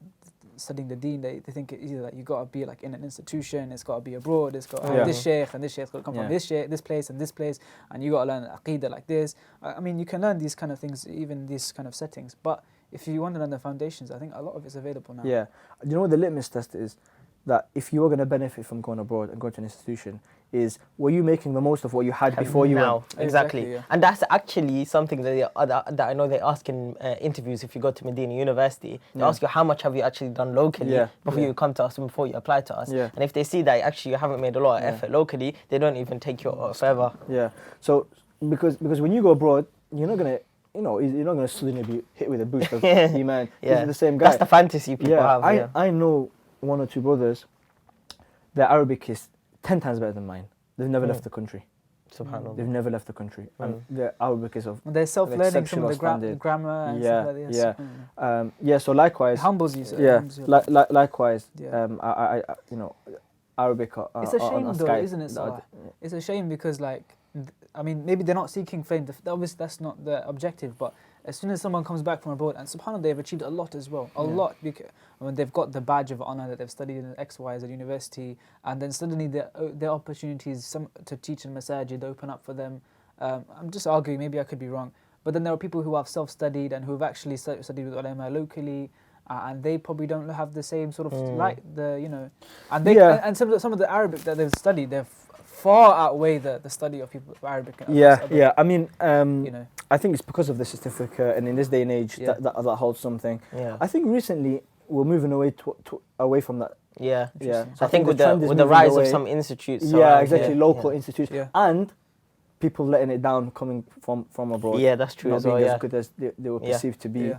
studying the deen, they think it's either like you got to be like in an institution, it's got to be abroad, it's got to have this sheikh, and this sheikh's got to come from this sheikh, this place, and this place, and you got to learn aqidah like this. I mean, you can learn these kind of things, even these kind of settings, but if you want to learn the foundations, I think a lot of it's available now. Yeah. You know what the litmus test is? That if you were going to benefit from going abroad and going to an institution, is were you making the most of what you had before you went? Exactly. Yeah. And that's actually something that I know they ask in interviews if you go to Medina University. They ask you how much have you actually done locally before you come to us and before you apply to us. And if they see that actually you haven't made a lot of effort locally, they don't even take you further. Yeah. So because when you go abroad, you're not going to, you know, you're not going to suddenly be hit with a boost of Iman. This is the same guy. That's the fantasy people have. I know one or two brothers, their Arabic is 10 times better than mine. They've never left the country. SubhanAllah. They've never left the country. And their Arabic is of they're self-learning some of the grammar and stuff like this. So likewise. It humbles you. Likewise. I you know, Arabic it's a shame though, isn't it, Salah? It's a shame because, like, I mean, maybe they're not seeking fame. Obviously, that's not the objective, but as soon as someone comes back from abroad, and subhanAllah, they've achieved a lot as well. A lot. Because, I mean, they've got the badge of honor that they've studied in X, Y, Z university, and then suddenly their opportunities to teach in masajid open up for them. I'm just arguing, maybe I could be wrong, but then there are people who have self-studied and who have actually studied with ulama locally, and they probably don't have the same sort of and they and some of the Arabic that they've studied, they've far outweigh the study of people of Arabic. I mean, you know, I think it's because of the certificate, and in this day and age, that holds something. I think recently we're moving away from that. So I think with the rise of some institutes. Local institutes, and people letting it down coming from abroad. That's true as well. Not being as good as they were perceived to be.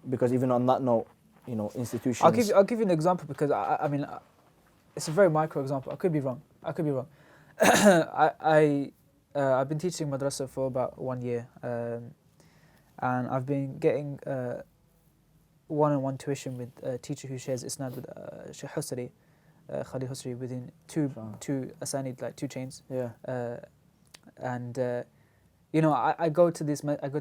Because even on that note, you know, institutions. I'll give you an example because I mean, it's a very micro example. I could be wrong. I've been teaching madrasa for about 1 year, and I've been getting one-on-one tuition with a teacher who shares isnad with Sheikh Husri, Khalid Husri, within two asanid, like 2 chains. And you know, I go to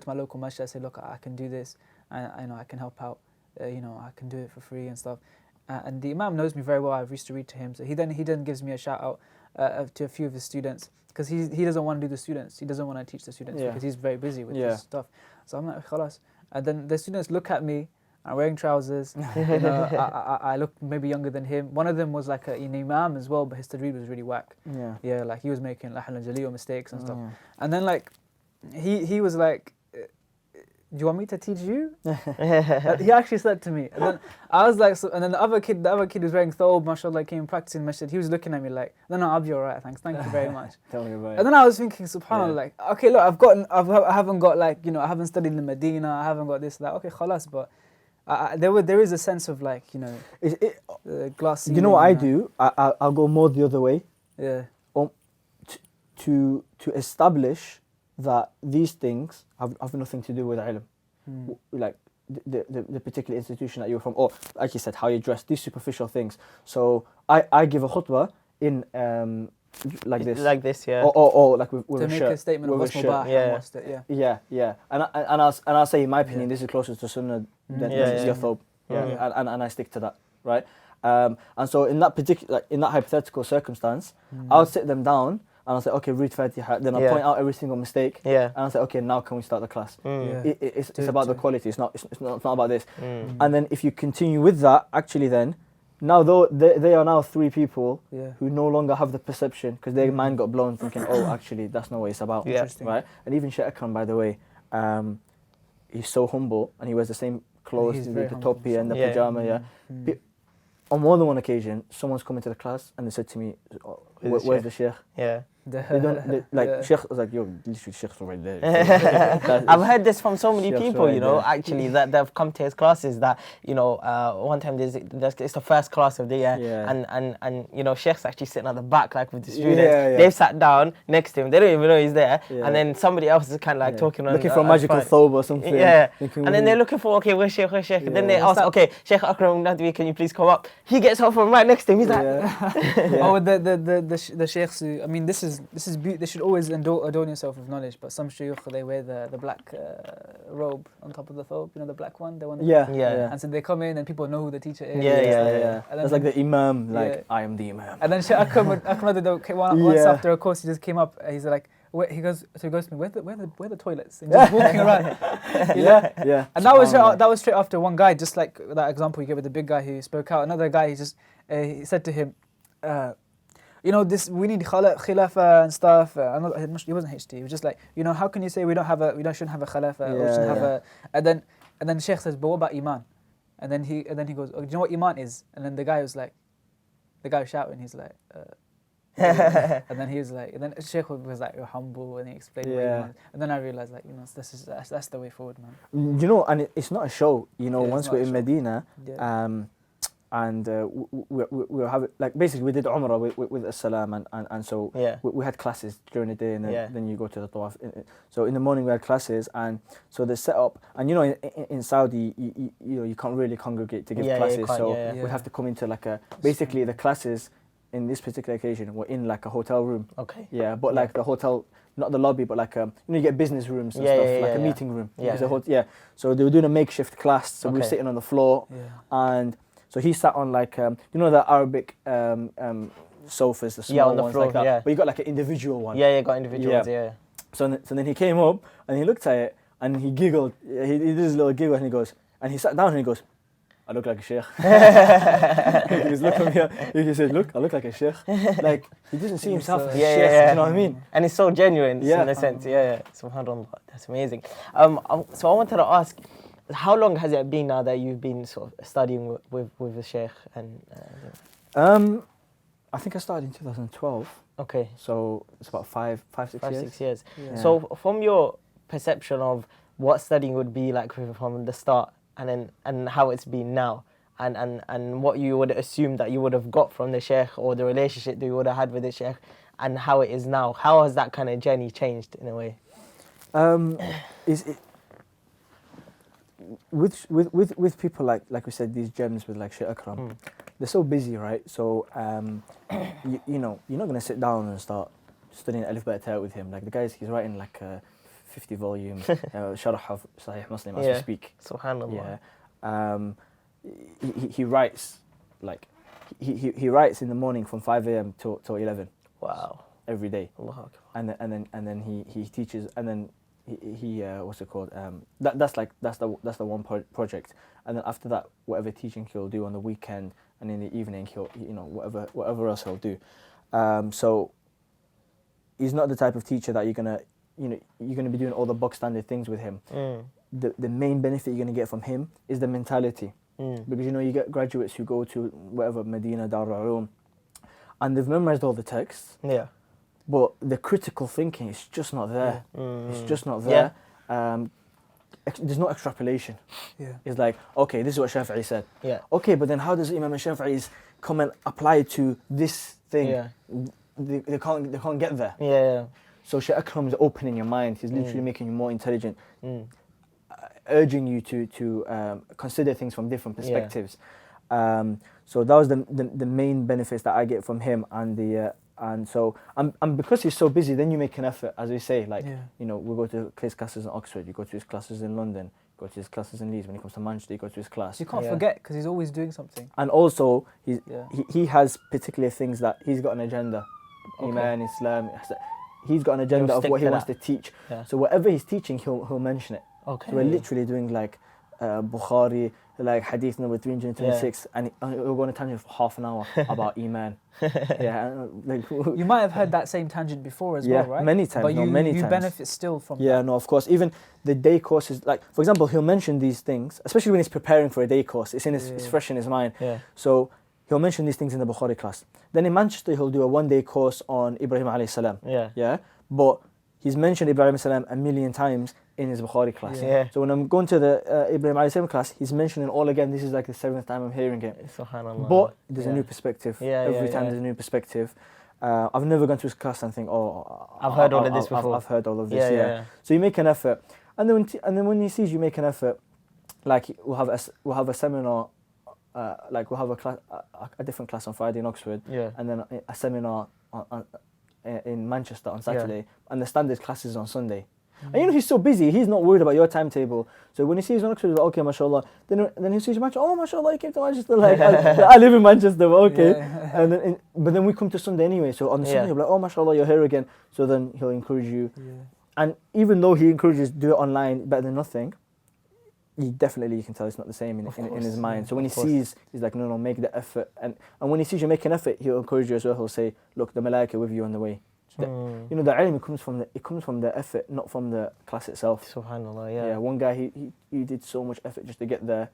my local masjid. I say, look, I can do this, and I know I can help out. You know, I can do it for free and stuff. And the Imam knows me very well. I've used to read to him, so he then gives me a shout out to a few of his students, because he doesn't want to do the students. He doesn't want to teach the students because he's very busy with this stuff. So I'm like, khalas. And then the students look at me I'm wearing trousers. You know, I look maybe younger than him. One of them was like an imam as well, but his tajweed was really whack. Yeah. Yeah, like he was making lahal and jaleel mistakes and stuff. And then like, he was like, do you want me to teach you? He actually said to me. And then I was like, and then the other kid was wearing thobe, mashallah, came practicing masjid. He was looking at me like, no, I'll be alright, thanks. Thank you very much. Tell me about it. And then I was thinking, subhanAllah, like, okay, look, I haven't got like, you know, I haven't studied in Medina, I haven't got this, that. Okay, khalas, but there is a sense of like, you know, glass ceiling. You know what I do? I'll go more the other way. Yeah. To establish that these things have nothing to do with ilm. Like the particular institution that you're from, or like you said, how you dress, these superficial things. So I give a khutbah in like this, yeah, or like with to a make shirt, a statement of what's mubah, yeah. And I'll say in my opinion, this is closer to sunnah than your thobe, and I stick to that, right? And so in that particular, like in that hypothetical circumstance, I'll sit them down. And I'll say, okay, read Fatiha. Then I'll point out every single mistake. Yeah. And I'll say, okay, now can we start the class? It's about the quality. It's not about this. And then if you continue with that, actually then, now though they are now 3 people who no longer have the perception because their mind got blown thinking, oh, actually, that's not what it's about. Right? And even Sheikh Akram, by the way, he's so humble and he wears the same clothes, the topi and the pajama. On more than one occasion, someone's come into the class and they said to me, where's the Sheikh? Yeah. Sheikh was like, yo, literally Sheikh's right there. I've heard this from so many people, you know, actually, that they've come to his classes that, you know, one time it's the first class of the year and you know, Sheikh's actually sitting at the back, like with the students. They've sat down next to him, they don't even know he's there. And then somebody else is kind of like talking on looking for a magical thobe or something. And then they're looking for, okay, where's Sheikh? And then they ask, okay, Sheikh Akram Nadwi, can you please come up? He gets up from right next to him, he's like... Oh, the Sheikhs who, I mean, this is they should always adorn yourself with knowledge, but some shuyukh, they wear the black robe on top of the thobe, you know, the black one, the one. And so they come in and people know who the teacher is. And that's like the imam, like I am the imam. And then Akram once after a course, he just came up. He's like, he goes to me, where the toilets? And just walking around. And that was straight after one guy, just like that example you gave with the big guy who spoke out. Another guy, he said to him, you know, we need khilafah and stuff. He wasn't HT. He was just like, you know, how can you say shouldn't have a khilafah? Or shouldn't have a, and then the Sheikh says, but what about iman? And then he goes, oh, do you know what iman is? And then the guy was shouting. He's like, and then he was like, and then Sheikh was like, you're humble, and he explained what iman is. And then I realized, like, you know, that's the way forward, man. You know, and it's not a show. You know, once we're in Medina, and we have like basically we did Umrah with al-Salam and so we had classes during the day and then you go to the Tawaf. So in the morning we had classes and so the setup and you know in Saudi you know you can't really congregate to give classes we have to come into like basically the classes in this particular occasion were in like a hotel room. Okay. Yeah, but like the hotel, not the lobby, but like you know you get business rooms and stuff, like a meeting room. So they were doing a makeshift class, so we were sitting on the floor and. So he sat on like, you know the Arabic sofas, the small ones floor, like that. But you got like an individual one. Yeah, got individual ones, So then he came up and he looked at it and he giggled. He did his little giggle and he goes, and he sat down and he goes, I look like a sheikh. He was looking at me, he said, look, I look like a sheikh. Like, he doesn't see himself as a sheikh, you know what I mean? And it's so genuine in a sense, SubhanAllah, that's amazing. So I wanted to ask, how long has it been now that you've been sort of studying with the Sheikh? And I think I started in 2012. Okay. So it's about 5, 6 years. Yeah. So from your perception of what studying would be like from the start and how it's been now and what you would assume that you would have got from the Sheikh or the relationship that you would have had with the Sheikh and how it is now, how has that kind of journey changed in a way? With people like we said, these gems with like Sheikh Akram, they're so busy, right? So you know you're not gonna sit down and start studying Alif Ba Ta with him. Like the guy, he's writing like 50 volumes Sharh of Sahih Muslim as we speak. Subhanallah. He writes like he writes in the morning from 5 a.m. till 11. Wow. Every day. Allah. And then he teaches and then he what's it called? That's the one project, and then after that, whatever teaching he'll do on the weekend, and in the evening he'll whatever else he'll do. So he's not the type of teacher that you're gonna be doing all the box standard things with him. The main benefit you're gonna get from him is the mentality, because you get graduates who go to whatever Medina, Dar al-Ulum, and they've memorized all the texts. Yeah. But the critical thinking is just not there. It's just not there. There's no extrapolation. It's like, okay, this is what Shafi'i said. Okay, but then how does Imam Shafi'i's comment apply to this thing? They can't get there. So Shaykh Akram is opening your mind. He's literally making you more intelligent, urging you to consider things from different perspectives. So that was the main benefits that I get from him, and so and because he's so busy, then you make an effort, as we say, like we go to his classes in Oxford, you go to his classes in London, you go to his classes in Leeds. When he comes to Manchester, you go to his class. You can't forget, because he's always doing something. And also he has particular things that he's got an agenda. Iman, Islam. He's got an agenda of what he wants to teach. So whatever he's teaching, he'll mention it. So we're literally doing like Bukhari, like hadith number 326, and we'll go on a tangent for half an hour about Iman. You might have heard that same tangent before as well, right? Many times. But many you times. benefit still from that. Yeah, no, of course. Even the day courses, like for example, he'll mention these things, especially when he's preparing for a day course. It's it's fresh in his mind. So he'll mention these things in the Bukhari class. Then in Manchester, he'll do a one-day course on Ibrahim alayhi salam. But he's mentioned Ibrahim alayhi salam a million times in his Bukhari class. So when I'm going to the Ibrahim alayhi salam class, he's mentioning all again. This is like the 7th time I'm hearing it. Subhanallah. But there's a new perspective. Every time there's a new perspective. I've never gone to his class and think, I've heard all of this before. I've heard all of this. So you make an effort, and then when he sees you make an effort, like we'll have a seminar. Like we'll have a different class on Friday in Oxford, and then a seminar in Manchester on Saturday, and the standard class is on Sunday. And he's so busy, he's not worried about your timetable. So when he sees you in Oxford, he's like, okay, mashallah. Then he sees you in Manchester, oh, mashallah, you came to Manchester. Like, I live in Manchester, but okay. And but then we come to Sunday anyway. So on the Sunday, he'll be like, oh, mashallah, you're here again. So then he'll encourage you. And even though he encourages do it online better than nothing, you can tell it's not the same in his mind. So when he sees, he's like, no, make the effort. And when he sees you make an effort, he'll encourage you as well. He'll say, look, the malaika with you on the way. The ilm comes from the effort, not from the class itself. Subhanallah, one guy, he did so much effort just to get there.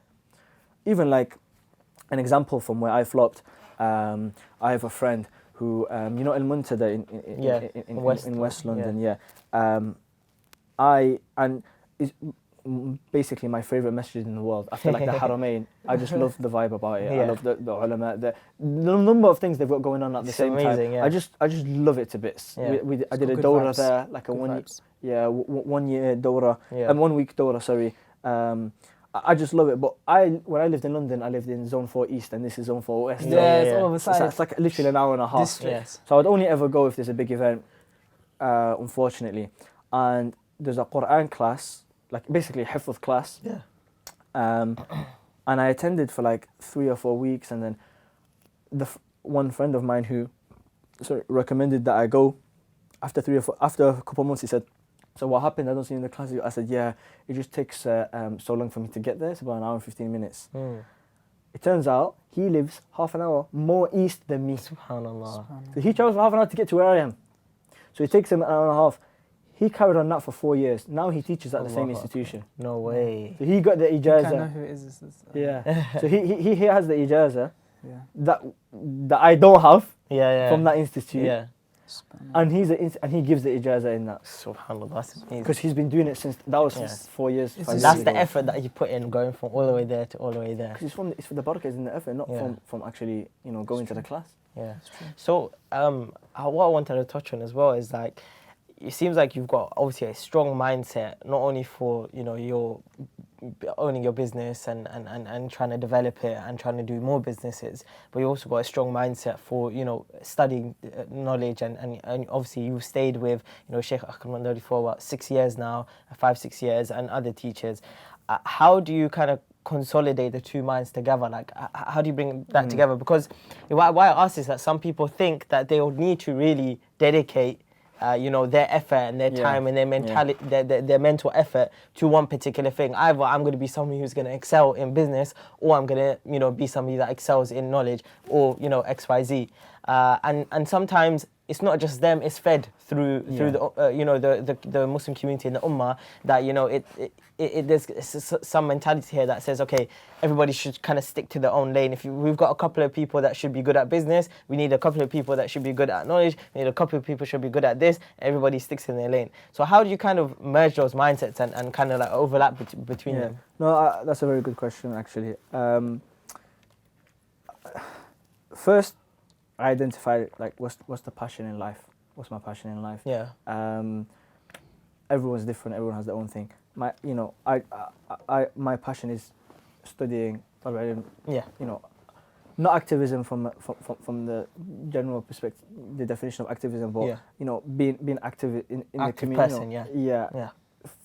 Even like an example from where I flopped, I have a friend who, al-Muntada in West London, basically my favourite masjid in the world. After like the Haramain, I just love the vibe about it. I love the ulama, the number of things they've got going on at the same time. I just love it to bits. I did a dawrah there, like a 1 year dawrah, and 1 week dawrah. Sorry. I just love it. But when I lived in London, I lived in Zone 4 East, and this is Zone 4 West. It's all of a side. So it's like literally an hour and a half. So I'd only ever go if there's a big event, unfortunately. And there's a Quran class, like basically a hifz class. And I attended for like 3 or 4 weeks, and then one friend of mine who recommended that I go. After a couple of months, he said, so what happened? I don't see you in the class. I said, yeah, it just takes so long for me to get there. It's about an hour and 15 minutes. It turns out he lives half an hour more east than me. Subhanallah. So he travels for half an hour to get to where I am. So it takes him an hour and a half. He carried on that for 4 years. Now he teaches at the same institution. No way. So he got the ijazah. I know who it is. So he has the ijazah that I don't have from that institute. And he gives the ijazah in that. Subhanallah, that's amazing. Because he's been doing it since 4 years. That's the effort that you put in, going from all the way there to all the way there. Because it's for the barakahs in the effort, not from actually going to the class. So what I wanted to touch on as well is like, it seems like you've got obviously a strong mindset, not only for your owning your business and trying to develop it and trying to do more businesses, but you also got a strong mindset for studying knowledge and obviously you've stayed with Sheikh Akram Nadwi for about 6 years now, 5-6 years, and other teachers. How do you kind of consolidate the two minds together? Like, how do you bring that together? Because why I ask is that some people think that they will need to really dedicate their effort and their time and their mentality, their mental effort to one particular thing. Either I'm going to be somebody who's going to excel in business, or I'm going to, be somebody that excels in knowledge, or, X, Y, Z. And sometimes it's not just them; it's fed through the Muslim community and the Ummah that there's some mentality here that says, okay, everybody should kind of stick to their own lane. We've got a couple of people that should be good at business, we need a couple of people that should be good at knowledge, we need a couple of people should be good at this. Everybody sticks in their lane. So how do you kind of merge those mindsets and kind of like overlap between them? No, that's a very good question actually. First, I identify like what's the passion in life. What's my passion in life? Yeah. Everyone's different. Everyone has their own thing. My passion is studying. Yeah. Not activism from the general perspective, the definition of activism, but being active in the community. Person, yeah.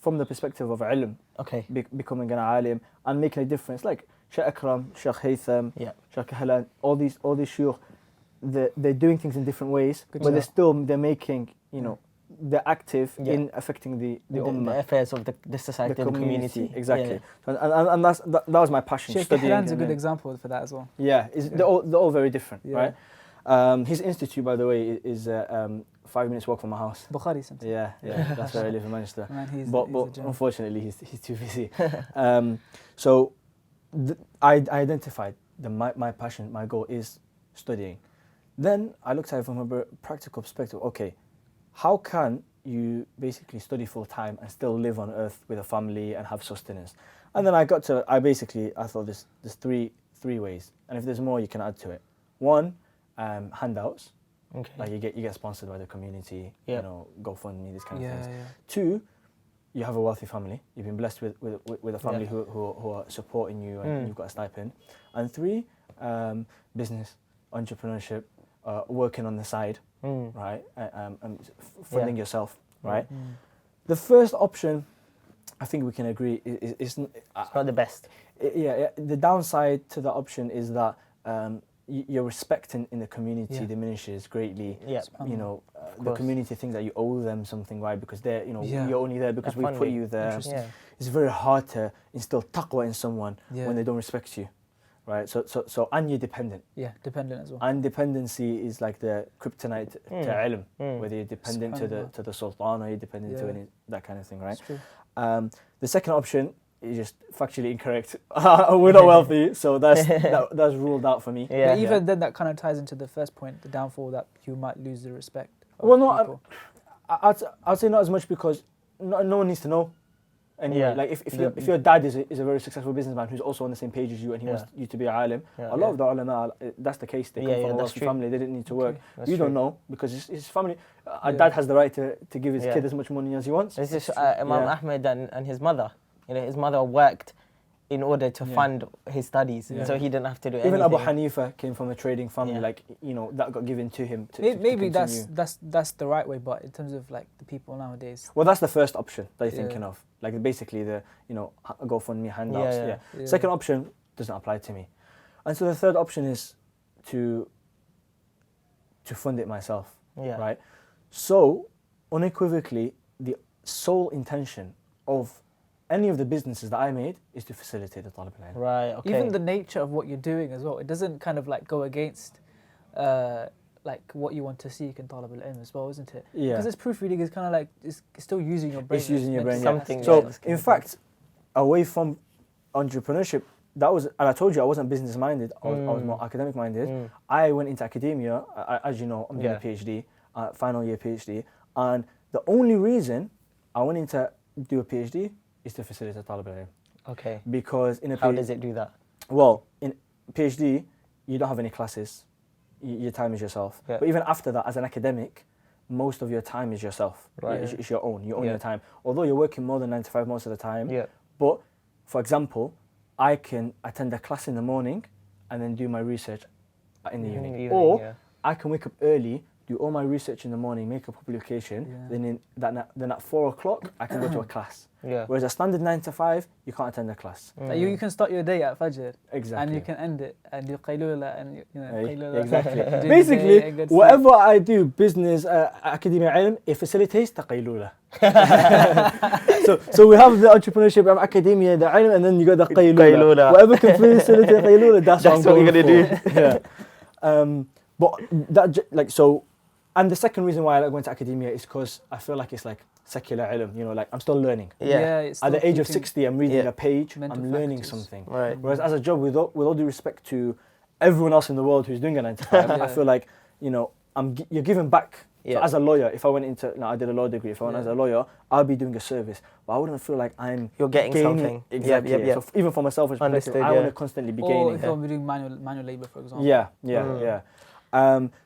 From the perspective of ilm. Okay. Becoming an alim and making a difference. Like Sheikh Akram, Sheikh Haytham, Sheikh Halan, all these shuyukh, they're doing things in different ways, but they're making, they're active in affecting the ummah. The affairs of the society, the community. Exactly. Yeah. And that was my passion. Sheikh Halan's a good example for that as well. Yeah, they're all very different, right? His institute, by the way, is 5 minutes walk from my house. Bukhari Center. Yeah, that's where I live in Manchester. Man, but unfortunately, he's too busy. So I identified my passion, my goal is studying. Then I looked at it from a practical perspective. Okay, how can you basically study full time and still live on earth with a family and have sustenance? And then I thought there's three ways, and if there's more, you can add to it. One, handouts. Okay. Like you get sponsored by the community. GoFundMe, this kind of things. Yeah. Two, you have a wealthy family. You've been blessed with a family who are supporting you, and you've got a stipend. And three, business, entrepreneurship, working on the side, right? And funding yourself, right? The first option, I think we can agree, is not the best. The downside to that option is that your respect in the community diminishes greatly. The community thinks that you owe them something, right? Because they're, you're only there because we put you there. It's very hard to instill taqwa in someone when they don't respect you, right? So and you're dependent. Yeah, dependent as well. And dependency is like the kryptonite to ilm, whether you're dependent to the sultan or you're dependent to that kind of thing, right? The second option is just factually incorrect. We're not wealthy, so that's ruled out for me. But even then, that kind of ties into the first point, the downfall that you might lose the respect. I'd say not as much because no one needs to know. Anyway, like if your dad is a very successful businessman who's also on the same page as you and he wants you to be a alim, a lot of the ulama, that's the case. They come from a wealthy family, they didn't need to work. You don't know because his family. Our dad has the right to give his kid as much money as he wants. This is Imam Ahmed and his mother. His mother worked in order to fund his studies, so he didn't have to do anything. Even Abu Hanifa came from a trading family, that got given to him. Maybe that's the right way, but in terms of like the people nowadays. Well, that's the first option that you're thinking of, like basically the GoFundMe handouts. Second option doesn't apply to me, and so the third option is to fund it myself. Right. So unequivocally, the sole intention of any of the businesses that I made is to facilitate the Taalib al-Ilm. Right, okay. Even the nature of what you're doing as well, it doesn't kind of like go against like what you want to seek in Taalib al-Ilm as well, isn't it? Yeah. Because this proofreading is kind of like, it's still using your brain. It's using your brain, something. So, in fact, away from entrepreneurship, and I told you I wasn't business minded, I was more academic minded. I went into academia, as you know, I'm doing a PhD, final year PhD, and the only reason I went into do a PhD is to facilitate Taalib al-Ilm. Okay. Because in a How does it do that? Well, in PhD, you don't have any classes. Your time is yourself. Yeah. But even after that, as an academic, most of your time is yourself. Right. It's your own. You own your time. Although you're working more than 9 to 5 most of the time. Yeah. But, for example, I can attend a class in the morning and then do my research in the evening. Or I can wake up early, do all my research in the morning, make a publication, then at 4 o'clock I can go to a class. Yeah. Whereas a standard 9 to 5, you can't attend a class. Like you can start your day at Fajr. Exactly. And you can end it and do Qaylula and Qaylula. Exactly. Basically, whatever I do, business, academia, ilm, it facilitates the Qaylula. so we have the entrepreneurship of academia, the ilm, and then you got the Qaylula. Whatever can facilitate Qaylula, that's what you're going to do. Yeah. But that and the second reason why I like going to academia is because I feel like it's like secular ilm, like I'm still learning. It's At the age of 60, I'm reading a page, I'm learning something. Right. Whereas as a job, with all due respect to everyone else in the world who's doing a 9 to 5, I feel like, you're giving back. So as a lawyer, if I went into, I did a law degree, if I went as a lawyer, I'll be doing a service. But I wouldn't feel like you're getting something. Exactly. Yep. So even for myself, I want to constantly be gaining. Or if you're doing manual labor, for example. Yeah.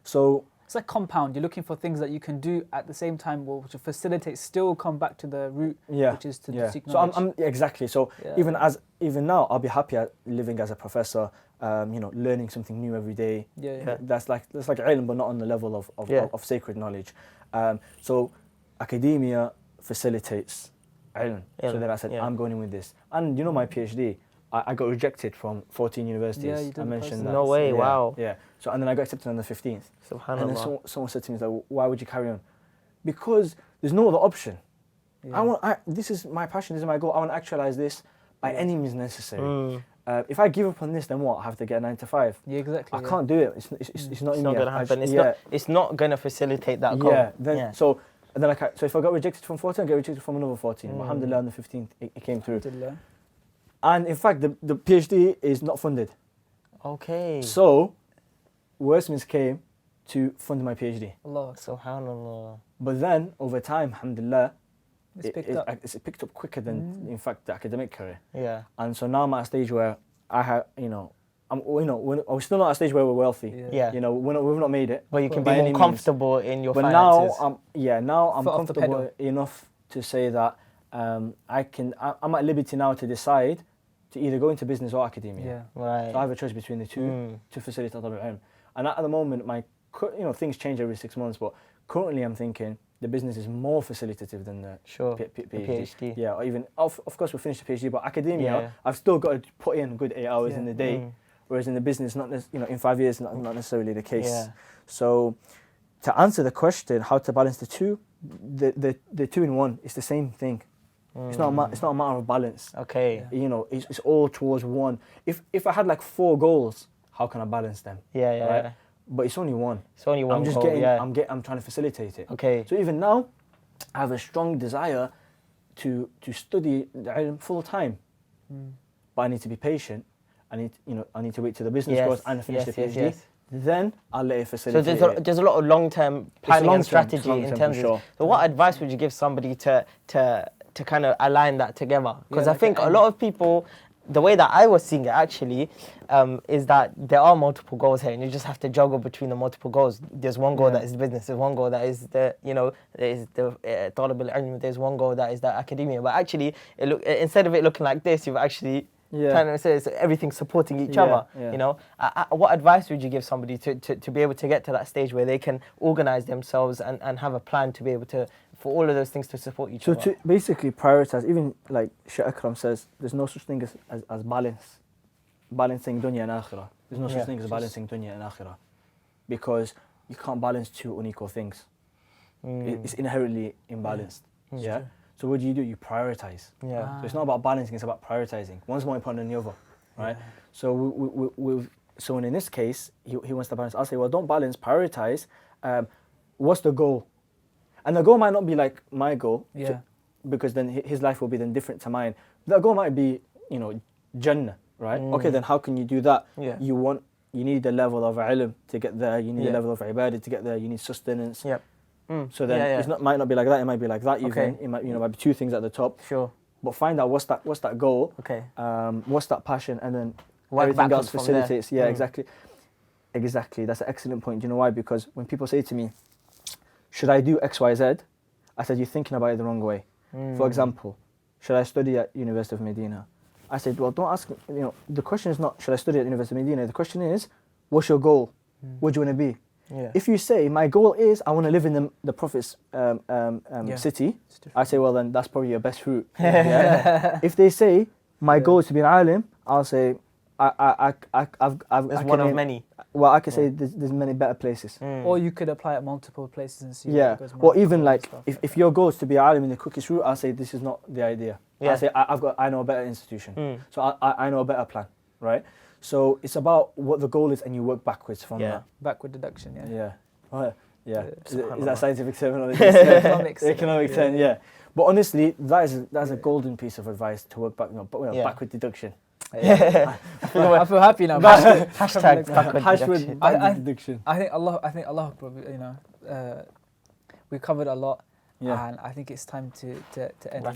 So it's like compound. You're looking for things that you can do at the same time, which will facilitate. Still come back to the root, which is to seek knowledge. So I'm exactly. So even now, I'll be happy at living as a professor. Learning something new every day. That's like ilm, but not on the level of sacred knowledge. So academia facilitates ilm. So then I said, I'm going in with this. And my PhD, I got rejected from 14 universities. Yeah, you did. I mentioned that. No way, wow. Yeah. So and then I got accepted on the 15th. Subhanallah. And then someone said to me, like, why would you carry on? Because there's no other option. This is my passion, this is my goal. I want to actualize this by any means necessary. If I give up on this, then what? I have to get a 9 to 5. Yeah, exactly. I can't do it. It's not in me. It's not going to happen. It's not going to facilitate that goal. So if I got rejected from 14, I get rejected from another 14. But alhamdulillah, on the 15th, it came through. And in fact, the PhD is not funded. Okay. So, wordsmiths came to fund my PhD. Allah. Subhanallah. But then, over time, alhamdulillah, it's picked up quicker than, in fact, the academic career. Yeah. And so now I'm at a stage where I have, we're still not at a stage where we're wealthy. Yeah. We've not made it. But you can be more comfortable in your finances. finances. Now I'm comfortable enough to say that I'm at liberty now to decide to either go into business or academia. Yeah. Right. So I have a choice between the two to facilitate ilm. And at the moment, things change every 6 months, but currently I'm thinking the business is more facilitative than the PhD. Yeah, or even, of course we'll finish the PhD, but academia, I've still got to put in a good 8 hours in the day, whereas in the business, in 5 years, not necessarily the case. Yeah. So to answer the question, how to balance the two, the 2 in 1 is the same thing. It's not a matter of balance. Okay. It's all towards one. If I had like 4 goals, how can I balance them? Yeah. But it's only one. It's only one. I'm trying to facilitate it. Okay. So even now, I have a strong desire to study the ilm full time. But I need to be patient. I need to wait till the business goes and finish the PhD. Yes. Then I'll let it facilitate. So there's a lot of long-term planning and strategy in terms of. So what advice would you give somebody to kind of align that together? Because I think a lot of people, the way that I was seeing it actually, is that there are multiple goals here, and you just have to juggle between the multiple goals. There's one goal that is the business. There's one goal that is the Taalib al-ilm. There's one goal that is the academia. But actually, instead of it looking like this, you've actually kind of said everything's supporting each other. What advice would you give somebody to be able to get to that stage where they can organize themselves and have a plan to be able to, for all of those things to support each other? So to basically prioritize, even like Shaykh Akram says, there's no such thing as balancing dunya and akhirah. There's no such thing as balancing dunya and akhirah, because you can't balance 2 unequal things. It's inherently imbalanced. So what do? You prioritize. So it's not about balancing, it's about prioritizing. One's more important than the other, right? So so in this case, he wants to balance. I'll say, well, don't balance, prioritize. What's the goal? And the goal might not be like my goal, because then his life will be then different to mine. The goal might be, Jannah, right? Okay, then how can you do that? You need the level of ilm to get there. You need the level of ibadah to get there. You need sustenance. So then it might not be like that. It might be like that. Even it might might be 2 things at the top. Sure. But find out what's that goal. Okay. What's that passion, and then Work everything else backwards facilitates. Yeah, exactly. That's an excellent point. Do you know why? Because when people say to me, should I do X, Y, Z? I said, you're thinking about it the wrong way. For example, should I study at University of Medina? I said, well, don't ask, the question is not, should I study at University of Medina? The question is, what's your goal? What do you want to be? Yeah. If you say my goal is I want to live in the Prophet's city, I say, well then that's probably your best route. Yeah. If they say my goal is to be an alim, I'll say It's one of many. Well, I can say there's many better places. Or you could apply at multiple places and see. Yeah. Or even like if your goal is to be an alim in the quickest route, I'll say this is not the idea. Yeah. I'll say I know a better institution, so I know a better plan, right? So it's about what the goal is, and you work backwards from that. Backward deduction. Yeah. Yeah. Oh, yeah. Is that scientific terminology? Economics. Yeah. But honestly, that's a golden piece of advice to work backward deduction. I feel happy now. Hashtag backward deduction. I think Allah, you know, we covered a lot, and I think it's time to end. Wrap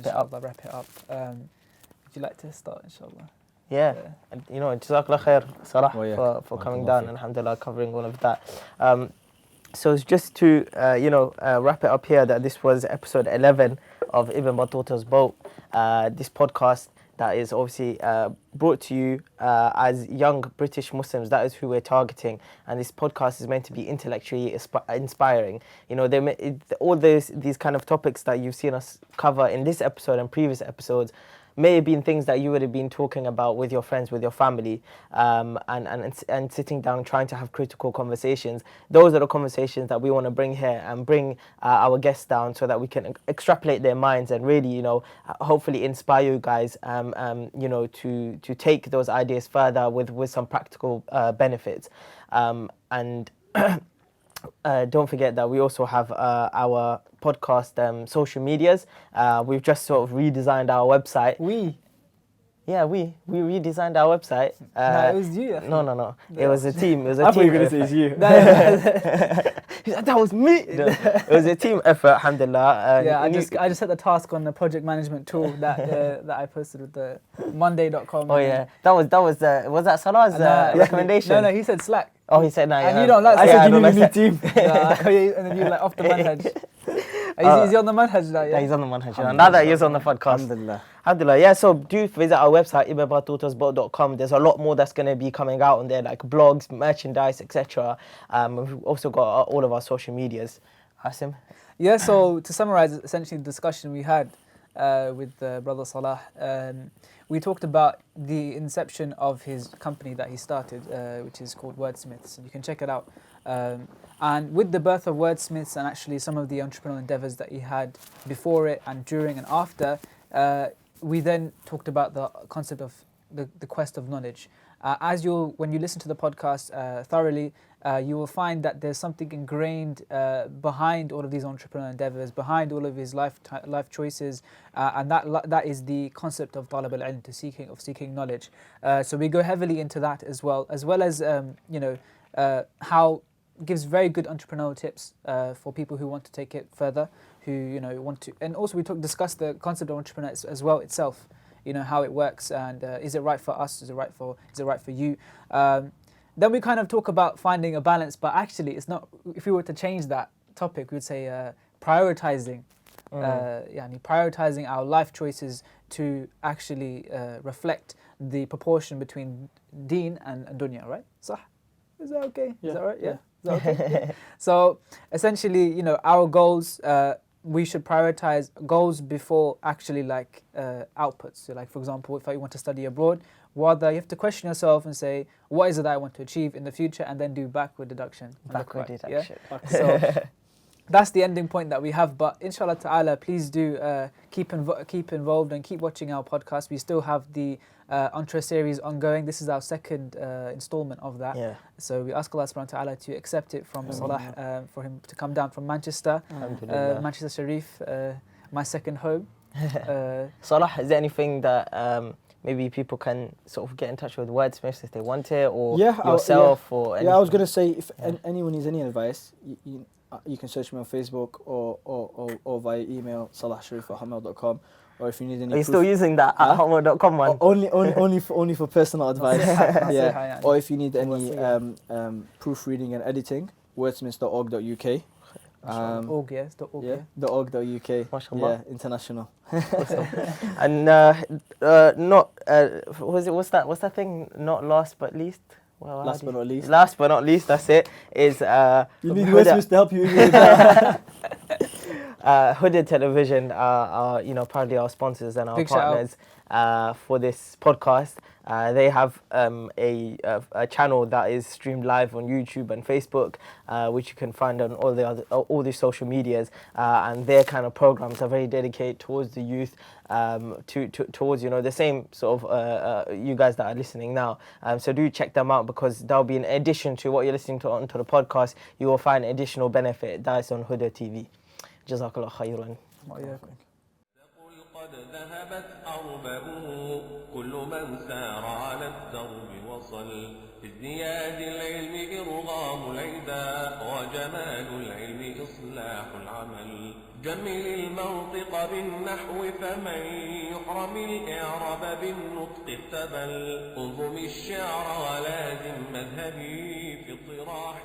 it up. Would you like to start, inshallah? Yeah. And, you know, Jazakallah khair, Salah, for coming down and alhamdulillah covering all of that. So just to wrap it up here, that this was episode 11 of Ibn Battuta's Boat. This podcast that is obviously brought to you as young British Muslims. That is who we're targeting, and this podcast is meant to be intellectually inspiring. You know, all these kind of topics that you've seen us cover in this episode and previous episodes may have been things that you would have been talking about with your friends, with your family, and sitting down trying to have critical conversations. Those are the conversations that we want to bring here and bring our guests down so that we can extrapolate their minds and really, you know, hopefully inspire you guys, you know, to take those ideas further with some practical benefits. And don't forget that we also have our podcast social medias. We've just sort of redesigned our website. We redesigned our website. No, it was you. No. It was a team. It was a I team. thought you were going to say it's you. That was me. It was a team effort, alhamdulillah. I just set the task on the project management tool that I posted with the Monday.com. Oh yeah, was that Salah's recommendation? No, he said Slack. Oh, he said no. And you don't like I Slack. said you need a new team. And then you like off the manhaj. Is he on the manhaj now? Yeah, he's on the manhaj. Now that he's on the podcast. Alhamdulillah. Yeah, so do visit our website, ibnbattutasboat.com. There's a lot more that's going to be coming out on there, like blogs, merchandise, etc. We've also got all of our social medias. Asim? Yeah, so to summarize, essentially the discussion we had with Brother Salah, we talked about the inception of his company that he started, which is called Wordsmiths, and you can check it out. And with the birth of Wordsmiths and actually some of the entrepreneurial endeavors that he had before it and during and after, we then talked about the concept of the quest of knowledge. When you listen to the podcast thoroughly, you will find that there's something ingrained behind all of these entrepreneurial endeavors, behind all of his life choices, and that is the concept of Taalib al-ilm, seeking knowledge. So we go heavily into that as well as how gives very good entrepreneurial tips for people who want to take it further, who want to, and also we discuss the concept of entrepreneur as well itself. How it works, and is it right for us? Is it right for you? Then we kind of talk about finding a balance, but actually it's not. If we were to change that topic, we would say prioritizing. Prioritizing our life choices to actually reflect the proportion between deen and dunya, right? So, is that okay? Yeah. Is that right? Yeah. Yeah. Is that okay? Yeah. So essentially, our goals. We should prioritize goals before actually outputs. So for example, if I want to study abroad, you have to question yourself and say, what is it that I want to achieve in the future, and then do backward deduction. Yeah? So that's the ending point that we have. But inshallah ta'ala, please do keep involved and keep watching our podcast. We still have the Entre series ongoing. This is our second installment of that. Yeah. So we ask Allah subhanahu wa ta'ala to accept it from Salah, for him to come down from Manchester, Manchester Sharief, my second home. Salah, is there anything that maybe people can sort of get in touch with Wordsmiths if they want it, or yourself, or anything? Yeah, I was going to say, if anyone needs any advice, you can search me on Facebook or via email, salahsharief@hotmail.com. Or if you need any, are you still using that at hotmail.com one? Only for personal advice. Yeah. Or if you need any proofreading and editing, wordsmiths.org.uk. .org, yes. .org, yeah. .org.uk. MashaAllah. Yeah, international. Awesome. And what's that thing? Not last but least. well, last but not least. Last but not least, that's it. Is you need Westminster to help you with that. Huda Television are proudly our sponsors and our Big shout partners for this podcast. They have a channel that is streamed live on YouTube and Facebook, which you can find on all the social medias, and their kind of programs are very dedicated towards the youth, towards the same sort of you guys that are listening now. So do check them out, because that'll be in addition to what you're listening to onto the podcast. You will find additional benefit that is on Huda TV. Jazakallah khairan. قد ذهبت أربه كل من سار على الدرب وصل في ازدياد العلم إرغام العدا وجمال العلم إصلاح العمل جمل المنطق بالنحو فمن يحرم الإعراب بالنطق اختبل انظم الشعر ولازم مذهبي في اطراح